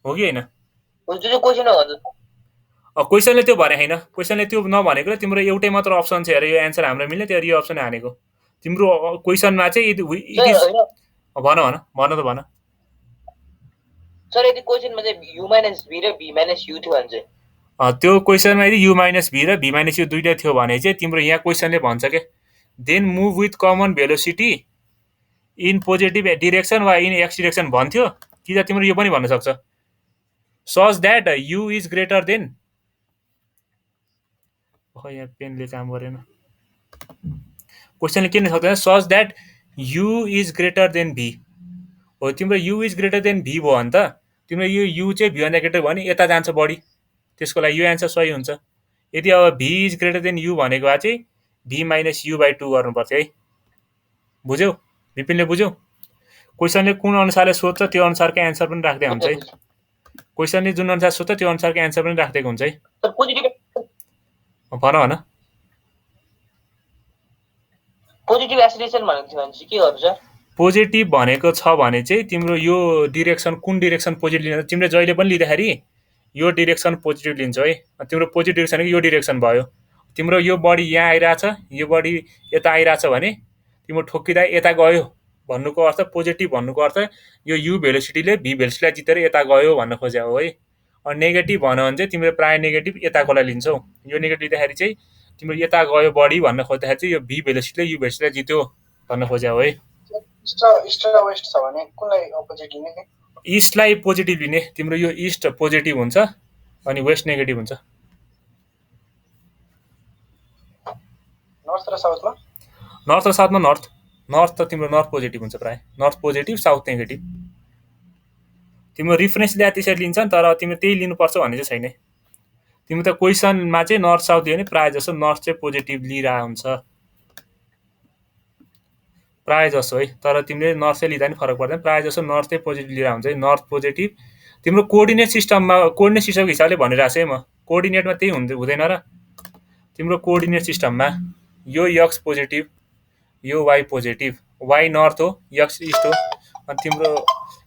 हो कि होइन क्वेसनले त्यो भने होइन क्वेसनले त्यो नभनेको तिम्रो एउटै मात्र अप्सन छ हेर यो एन्सर हाम्रो मिल्ने त्यो यो अप्सन हानेको तिम्रो क्वेसनमा चाहिँ भन त भन सर यदि क्वेसनमा चाहिँ u माइनस v र v माइनस u थियो भने चाहिँ त्यो क्वेसनमा यदि u माइनस v र v माइनस u दुईटा थियो भने चाहिँ तिम्रो यहाँ क्वेसनले भन्छ के then move with common velocity in positive direction वा इन एक्स डिरेक्सन भन्थ्यो कि त तिम्रो यो पनि भन्न सक्छ such that u is greater than यहाँ पेनले काम गरेन क्वेसनले के लेख्न सक्दैन such that u is greater than v हो तिम्रो u is greater than v भयो भने त तिम्रो यो u चाहिँ v भन्दा ग्रेटर भयो भने यता जान्छ बढी त्यसको लागि यो एन्सर सही हुन्छ यदि अब v is greater then u भनेको भए चाहिँ v माइनस u बाई 2 गर्नुपर्छ है बुझ्यौ विपिनले बुझ्यौ क्वेसनले कुन अनुसारले सोध्छ त्यो अनुसारको एन्सर पनि राख्दै हुन्छ है क्वेसनले जुन अनुसार सोध्छ त्यो अनुसारको एन्सर पनि राख्दिएको हुन्छ है भन पोजिटिभ एक्सिलेरेसन भनेको थियो भने चाहिँ के गर्नु सर पोजिटिभ भनेको छ भने चाहिँ तिम्रो यो डिरेक्सन कुन डिरेक्सन पोजिटिभ लिन्छ तिमीले जहिले पनि लिँदाखेरि यो डिरेक्सन पोजिटिभ लिन्छौ है तिम्रो पोजिटिभ डिरेक्सन यो डिरेक्सन भयो तिम्रो यो बडी यहाँ आइराछ यो बडी यता आइराछ भने तिम्रो ठोकिँदा यता गयो भन्नुको अर्थ पोजिटिभ भन्नुको अर्थ यो u भेलोसिटीले v भेलोसिटीलाई जितेर यता गयो भन्न खोज्या हो है अनि नेगेटिभ भन्यो भने चाहिँ तिम्रो प्राय नेगेटिभ यताकोलाई लिन्छौ यो नेगेटिभ लिँदाखेरि चाहिँ तिम्रो यता गयो बडी भन्न खोज्दाखेरि चाहिँ यो v भेलोसिटीले u भेलोसिटीलाई जित्यो भन्न खोज्या हो है ईस्ट र वेस्ट छ भने कुनलाई अपोजिट लिने ईस्टलाई पोजिटिभ लिने तिम्रो यो ईस्ट पोजिटिभ हुन्छ अनि वेस्ट नेगेटिभ हुन्छ नर्थ र साउथमा नर्थ त तिम्रो नर्थ पोजिटिभ हुन्छ प्राय नर्थ पोजिटिभ साउथ नेगेटिभ तिम्रो रिफरेन्स ल्या त्यसरी लिन्छ नि तर तिम्रो त्यही लिनुपर्छ भन्ने चाहिँ छैन तिम्रो त क्वेसनमा चाहिँ नर्थ साउथ दियो भने प्राय जसो नर्थ चाहिँ पोजिटिभ लिइरहेको हुन्छ प्राय जसो है तर तिमीले नर्थ चाहिँ लिँदा नि फरक पर्दैन प्राय जसो नर्थ चाहिँ पोजिटिभ लिइरहेको हुन्छ है नर्थ पोजिटिभ तिम्रो कोअर्डिनेट सिस्टमको हिसाबले भनिरहेको छु है म कोअर्डिनेटमा त्यही हुँदैन र तिम्रो कोअर्डिनेट सिस्टममा यो एक्स पोजिटिभ, यो वाइ पोजिटिभ, वाइ नर्थ हो, एक्स इस्ट हो, अनि तिम्रो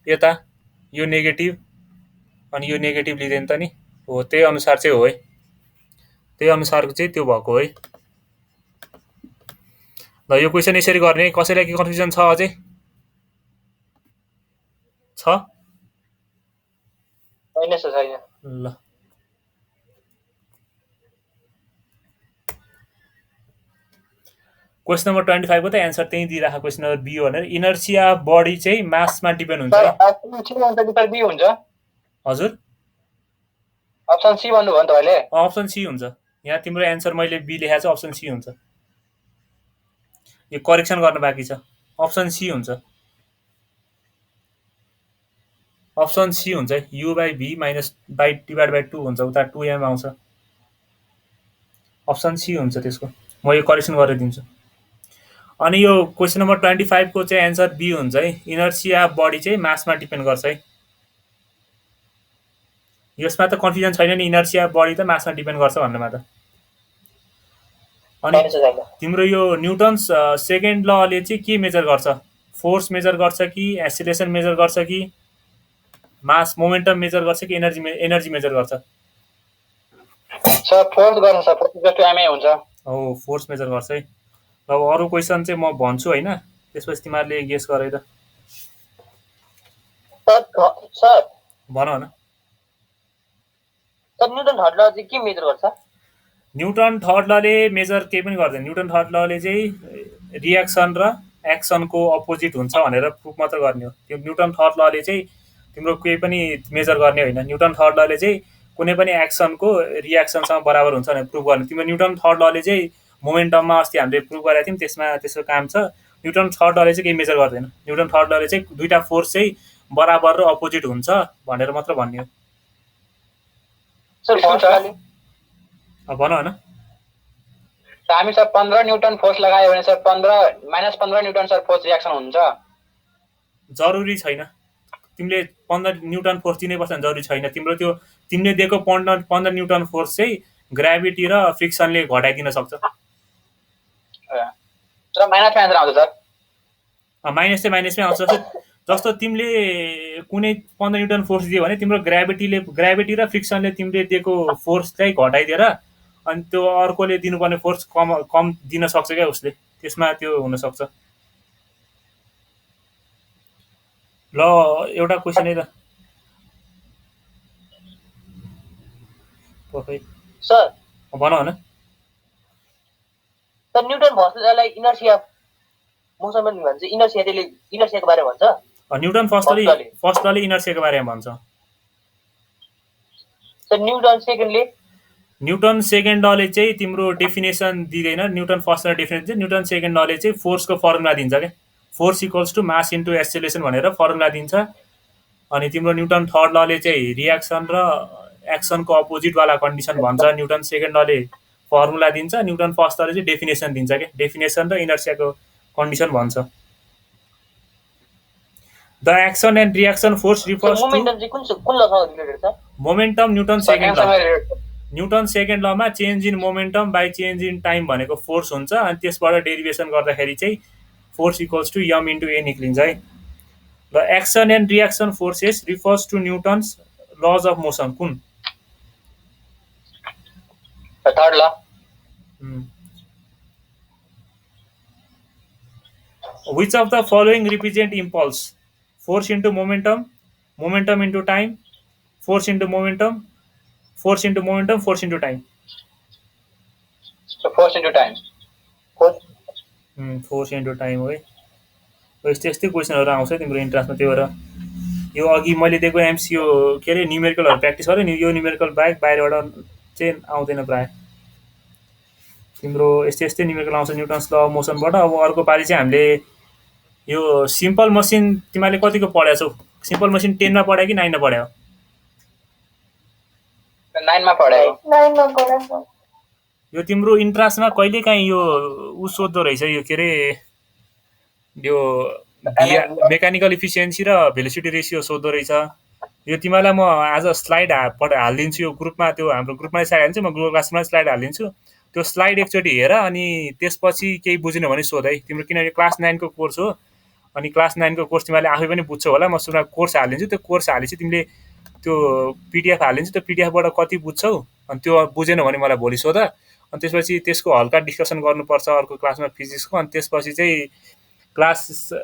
यता यो नेगेटिभ अनि यो नेगेटिभ लिँदैन त नि हो, त्यही अनुसार चाहिँ हो है, त्यही अनुसारको चाहिँ त्यो भएको है। ल यो क्वेसन यसरी गर्ने। कसैलाई के कन्फ्युजन छ अझै? छ? छैन सर, छैन। ल क्वेसन नम्बर 25 को त एन्सर त्यही दिइराखेको क्वेसन नम्बर बी भनेर। इनर्सिया बडी चाहिँ मासमा डिपेन्ड हुन्छ है। अप्सन सी हुन्छ कि सर बी हुन्छ? हजुर अप्सन सी भन्नुभयो नि तपाईँले? अप्सन सी हुन्छ। यहाँ तिम्रो एन्सर मैले बी लेखाएको छ, अप्सन सी हुन्छ। यो करेक्सन गर्न बाँकी छ। अप्सन सी हुन्छ, अप्सन सी हुन्छ। U by v minus by divide by 2 हुन्छ, उता 2m आउँछ। अप्सन सी हुन्छ त्यसको। म यो करेक्सन गरेर दिन्छु। अनि यो क्वेसन नम्बर 25 को चाहिँ एन्सर बी हुन्छ है। इनर्सिया बडी चाहिँ मासमा डिपेन्ड गर्छ है। यसमा त कन्फ्युजन छैन नि, इनर्सिया बडी त मासमा डिपेन्ड गर्छ भन्नेमा त। अनि तिम्रो यो न्युटन्स सेकेन्ड लले चाहिँ के मेजर गर्छ? फोर्स मेजर गर्छ कि एक्सिलेरेसन मेजर गर्छ कि मास मोमेन्टम मेजर गर्छ कि एनर्जी मेजर गर्छ? सर फोर्स गर्छ sir, force equal to MA हुन्छ। हो फोर्स मेजर गर्छ है। अब अरू क्वेसन चाहिँ म भन्छु हैन, त्यसपछि तिमीहरूले गेस गरे त। सर भन न। सर न्युटन थर्ड ल चाहिँ के मेजर गर्छ? न्युटन थर्ड लले मेजर केही पनि गर्दैन। न्युटन थर्ड लले चाहिँ रियाक्सन र एक्सनको अपोजिट हुन्छ भनेर प्रुफ मात्र गर्ने हो। त्यो न्युटन थर्ड लले चाहिँ तिम्रो केही पनि मेजर गर्ने होइन। न्युटन थर्ड लले चाहिँ कुनै पनि एक्सनको रियाक्सनसँग बराबर हुन्छ भनेर प्रुफ गर्ने। तिम्रो न्युटन थर्ड लले चाहिँ मोमेन्टममा अस्ति हामीले प्रुफ गरेका थियौँ, त्यसमा त्यसको काम छ। न्युटन थर्ड लले चाहिँ केही मेजर गर्दैन। न्युटन थर्ड लले चाहिँ दुईटा फोर्स चाहिँ बराबर र अपोजिट हुन्छ भनेर मात्र भन्ने हो। सर भन न। हामी सर 15 न्युटन फोर्स लगायो भने sir 15 newton sir force reaction हुन्छ? जरुरी छैन। तिमीले 15 न्युटन फोर्स दिनै पर्छ जरुरी छैन। तिम्रो त्यो तिमीले दिएको 15 न्युटन फोर्स चाहिँ ग्राभिटी र फ्रिक्सनले घटाइदिन सक्छ। सर माइनसमा आन्सर आउँछ सर? माइनस चाहिँ माइनसमै आउँछ। जस्तो तिमीले कुनै 15 न्युटन फोर्स दियो भने तिम्रो ग्राभिटी र फ्रिक्सनले तिमीले दिएको फोर्स चाहिँ घटाइदिएर अनि त्यो अर्कोले दिनुपर्ने फोर्स कम दिन सक्छ क्या उसले, त्यसमा त्यो हुनसक्छ। ल एउटा क्वेसन है त। सर भन न। सर न्युटन फोर्सलाई इनर्सिया मोसन पनि भन्छ, इनर्सियाको बारेमा भन्छ? न्युटन फर्स्ट लले इनर्सियाको बारेमा भन्छ। सर न्युटन सेकेन्ड लले चाहिँ तिम्रो डेफिनेसन दिँदैन। न्युटन फर्स्ट ल डेफिनेसन चाहिँ, न्युटन सेकेन्ड लले चाहिँ फोर्सको फर्मुला दिन्छ क्या। Force equals to mass into acceleration भनेर फर्मुला दिन्छ। अनि तिम्रो न्युटन थर्ड लले चाहिँ रियाक्सन र एक्सनको अपोजिटवाला कन्डिसन भन्छ। न्युटन सेकेन्ड लले फर्मुला दिन्छ। न्युटन फर्स्ट लले चाहिँ डेफिनेसन दिन्छ क्या। डेफिनेसन र इनर्सियाको कन्डिसन भन्छ। The action and reaction force refers to momentum. Newton second लमा change in momentum by change in time भनेको फोर्स हुन्छ। अनि त्यसबाट डेरिभेसन गर्दाखेरि चाहिँ force equals to M into A निक्लिन्छ है। The action and reaction forces refers to Newton's laws of motion. कुन? Third law. Which of the following represent impulse? Force into momentum, momentum into time, force into momentum, force into momentum, force into time. So force into time. Force into time हो है। यस्तै क्वेसनहरु आउँछ तिम्रो इन्ट्रान्समा। त्यो भएर यो अघि मैले दिएको एमसीओ के अरे न्युमेरिकलहरु प्र्याक्टिस गरे नि, यो न्युमेरिकल बाहिरबाट चाहिँ आउँदैन प्राय। तिम्रो यस्तै न्युमेरिकल आउँछ न्युटन्स ल अफ मोसनबाट। अब अर्को पालि चाहिँ हामीले यो सिम्पल मसिन तिमीले कतिको पढ्या छौ? सिम्पल मसिन 10 मा पढ्या कि 9 मा पढ्या? 9 मा पढ्या। 9 मा पढ्या। यो तिम्रो इन्ट्रान्समा कहिलेकाहीँ यो सोध्दो रहेछ, यो के अरे यो मेकानिकल इफिसियन्सी र भेलोसिटी रेसियो सोध्दो रहेछ। यो तिमीलाई म आज स्लाइड हालिदिन्छु यो ग्रुपमा। त्यो हाम्रो ग्रुपमा स्लाइड हालिदिन्छु, म गुगल क्लासमा स्लाइड हालिदिन्छु। त्यो स्लाइड एकचोटि हेर अनि त्यसपछि केही बुझेन भने सोध है तिम्रो, किनभने क्लास 9 को कोर्स हो अनि क्लास 9 को कोर्स तिमीले आफै पनि बुझ्छौ होला। म सुरुमा कोर्स हालिदिन्छु, त्यो कोर्स हालेपछि तिमीले त्यो पिडिएफ हालिदिन्छु, त्यो पिडिएफबाट कति बुझ्छौ अनि त्यो बुझेन भने मलाई भोलि सोध। अनि त्यसपछि त्यसको हल्का डिस्कसन गर्नुपर्छ अर्को क्लासमा फिजिक्सको। अनि त्यसपछि चाहिँ क्लास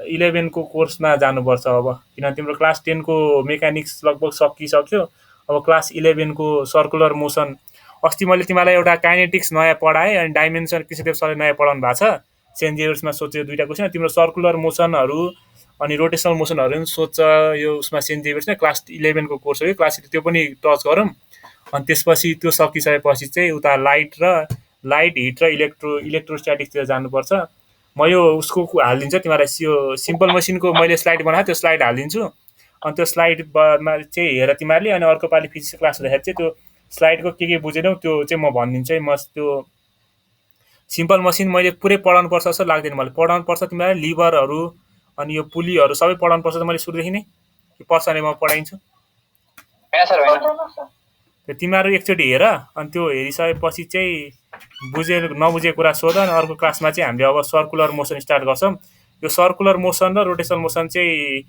11 को कोर्समा जानुपर्छ अब, किनभने तिम्रो क्लास 10 को मेकानिक्स लगभग सकिसक्यो। अब क्लास 11 को सर्कुलर मोसन, अस्ति मैले तिमीलाई एउटा काइनेटिक्स नयाँ पढाएँ अनि डाइमेन्सन कृष्णदेव सरले नयाँ पढाउनु भएको छ। सेन्ट जेभियर्समा सोध्यो 2टा क्वेसन, तिम्रो सर्कुलर मोसनहरू अनि रोटेसनल मोसनहरू पनि सोध्छ यो उसमा सेन्ट जेभियर्समा। क्लास 11 को कोर्स हो यो, क्लास त्यो पनि टच गरौँ। अनि त्यसपछि त्यो सकिसकेपछि चाहिँ उता लाइट हिट र इलेक्ट्रोस्ट्याटिक्सतिर जानुपर्छ। म यो उसको हालिदिन्छ तिमीलाई, यो सिम्पल मसिनको मैले स्लाइड बनाएको त्यो स्लाइड हालिदिन्छु। अनि त्यो स्लाइडमा चाहिँ हेर तिमीहरूले, अनि अर्को पालि फिजिक्स क्लास हुँदाखेरि चाहिँ त्यो स्लाइडको के बुझेनौ त्यो चाहिँ म भनिदिन्छु है। म त्यो सिम्पल मसिन मैले पुरै पढाउनु पर्छ जस्तो लाग्दैन मलाई। पढाउनु पर्छ तिमीलाई लिभरहरू अनि यो पुलीहरू सबै पढाउनु पर्छ। मैले सुरुदेखि नै पर्छ भने म पढाइन्छु। तिमीहरू एकचोटि हेर अनि त्यो हेरिसकेपछि चाहिँ नबुझेको कुरा सोध। अनि अर्को क्लासमा चाहिँ हामीले अब सर्कुलर मोसन स्टार्ट गर्छौँ। यो सर्कुलर मोसन र रोटेसनल मोसन चाहिँ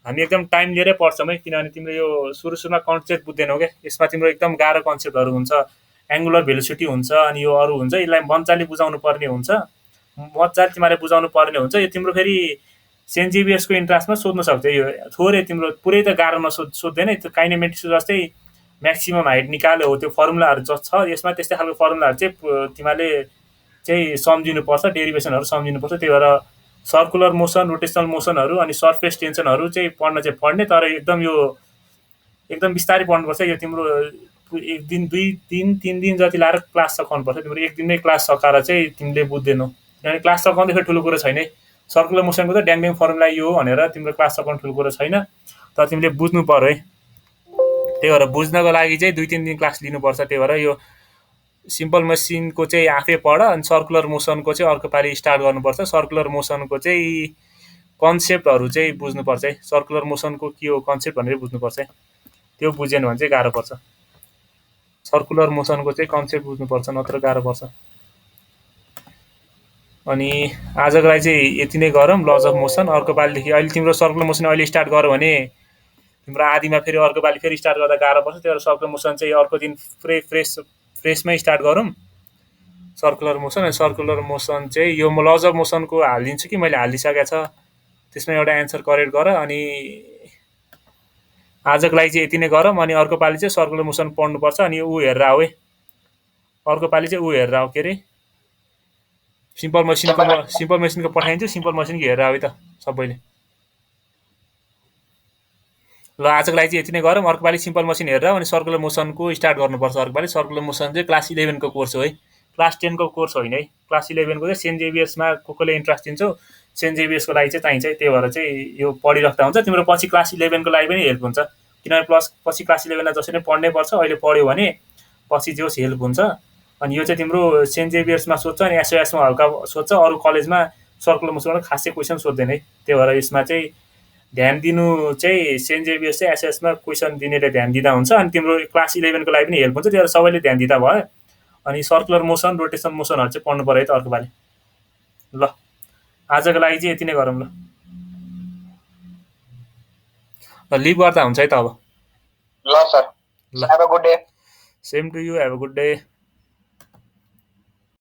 हामी एकदम टाइम लिएरै पढ्छौँ है, किनभने तिम्रो यो सुरुमा कन्सेप्ट बुझ्दैनौ क्या। यसमा तिम्रो एकदम गाह्रो कन्सेप्टहरू हुन्छ, एङ्गुलर भेलोसिटी हुन्छ अनि यो अरू हुन्छ, यसलाई मजाले बुझाउनु पर्ने हुन्छ, मजाले तिमीहरूले बुझाउनु पर्ने हुन्छ। यो तिम्रो फेरि सेन्ट जेभियर्सको इन्ट्रान्समा सोध्न सक्छ यो थोरै, तिम्रो पुरै त गाह्रो सोध्दैन। त्यो काइनेमेटिक्स जस्तै म्याक्सिमम हाइट निकाल्यो हो त्यो फर्मुलाहरू छ यसमा, त्यस्तै खालको फर्मुलाहरू चाहिँ तिमीहरूले चाहिँ सम्झिनुपर्छ, डेरिभेसनहरू सम्झिनुपर्छ। त्यही भएर सर्कुलर मोसन, रोटेसनल मोसनहरू अनि सर्फेस टेन्सनहरू चाहिँ पढ्ने, तर एकदम बिस्तारै पढ्नुपर्छ। यो तिम्रो 1 दिन 2 दिन 3 दिन जति लाएर क्लास सकाउनुपर्छ। तिम्रो 1 दिनमै क्लास सकाएर चाहिँ तिमीले बुझ्दैनौ, किनभने क्लास सकाउँदै फेरि ठुलो कुरो छैन है। सर्कुलर मोसनको त ड्याङ फर्मुला यो हो भनेर तिम्रो क्लास सकाउनु ठुलो कुरो छैन, तर तिमीले बुझ्नु पर्यो है। त्यही भएर बुझ्नको लागि चाहिँ 2-3 दिन क्लास लिनुपर्छ। त्यही भएर यो सिम्पल मसिनको चाहिँ आफै पढ अनि सर्कुलर मोसनको चाहिँ अर्को पालि स्टार्ट गर्नुपर्छ। सर्कुलर मोसनको चाहिँ कन्सेप्टहरू चाहिँ बुझ्नुपर्छ है, सर्कुलर मोसनको के हो कन्सेप्ट भनेर बुझ्नुपर्छ है। त्यो बुझेन भने चाहिँ गाह्रो पर्छ। सर्कुलर मोसनको चाहिँ कन्सेप्ट बुझ्नुपर्छ, नत्र गाह्रो पर्छ। अनि आजको लागि चाहिँ यति नै गरौँ, लज अफ मोसन। अर्को पालिदेखि अहिले तिम्रो सर्कुलर मोसन अहिले स्टार्ट गर्यो भने तिम्रो आदिमा फेरि अर्को पालि फेरि स्टार्ट गर्दा गाह्रो पर्छ। त्यही भएर सर्कुलर मोसन चाहिँ अर्को दिन पुरै फ्रेसमै स्टार्ट गरौँ सर्कुलर मोसन। अनि सर्कुलर मोसन चाहिँ यो म लज अफ मोसनको हालिदिन्छु कि मैले हालिसकेको छ, त्यसमा एउटा एन्सर करेक्ट गर। अनि आजको लागि चाहिँ यति नै गरौँ। अनि अर्को पालि चाहिँ सर्कुलर मोसन पढ्नुपर्छ। अनि ऊ हेरेर आऊ है, अर्को पालि चाहिँ ऊ हेरेर आऊ, के अरे सिम्पल मसिनको पठाइदिन्छु, सिम्पल मसिनको हेरेर आऊ है त सबैले। ल आजको लागि चाहिँ यति नै गरौँ। अर्को पालि सिम्पल मसिन हेरेर अनि सर्कुलर मोसनको स्टार्ट गर्नुपर्छ। अर्को पालि सर्कुलर मोसन चाहिँ क्लास 11 को कोर्स हो है, क्लास 10 को कोर्स होइन है। क्लास 11 को चाहिँ सेन्ट जेभियर्समा कसले इन्ट्रेस्ट दिन्छौ, सेन्ट जेभियर्सको लागि चाहिँ चाहिन्छ है। त्यही भएर चाहिँ यो पढिराख्दा हुन्छ, तिम्रो पछि क्लास 11 को लागि पनि हेल्प हुन्छ। किनभने पछि क्लास 11 लाई जसरी पढ्नै पर्छ, अहिले पढ्यो भने पछि जोस् हेल्प हुन्छ। अनि यो चाहिँ तिम्रो सेन्ट जेभियर्समा सोध्छ अनि एसओएसमा हल्का सोध्छ, अरू कलेजमा सर्कुलर मोसनबाट खासै क्वेसन सोध्दैन है। त्यही भएर यसमा चाहिँ ध्यान दिनु चाहिँ सेन्ट जेभियर्स चाहिँ एसएसमा क्वेसन दिनेले ध्यान दिँदा हुन्छ। अनि तिम्रो क्लास 11 को लागि पनि हेल्प हुन्छ, त्यही भएर सबैले ध्यान दिँदा भयो। अनि सर्कुलर मोसन, रोटेसन मोसनहरू चाहिँ पढ्नु पर्यो है त अर्को पालि। ल आजको लागि चाहिँ यति नै गरौँ। ल लिभ गर्दा हुन्छ है त अब। ल सर, ल have a good day. Same to you, have a good day.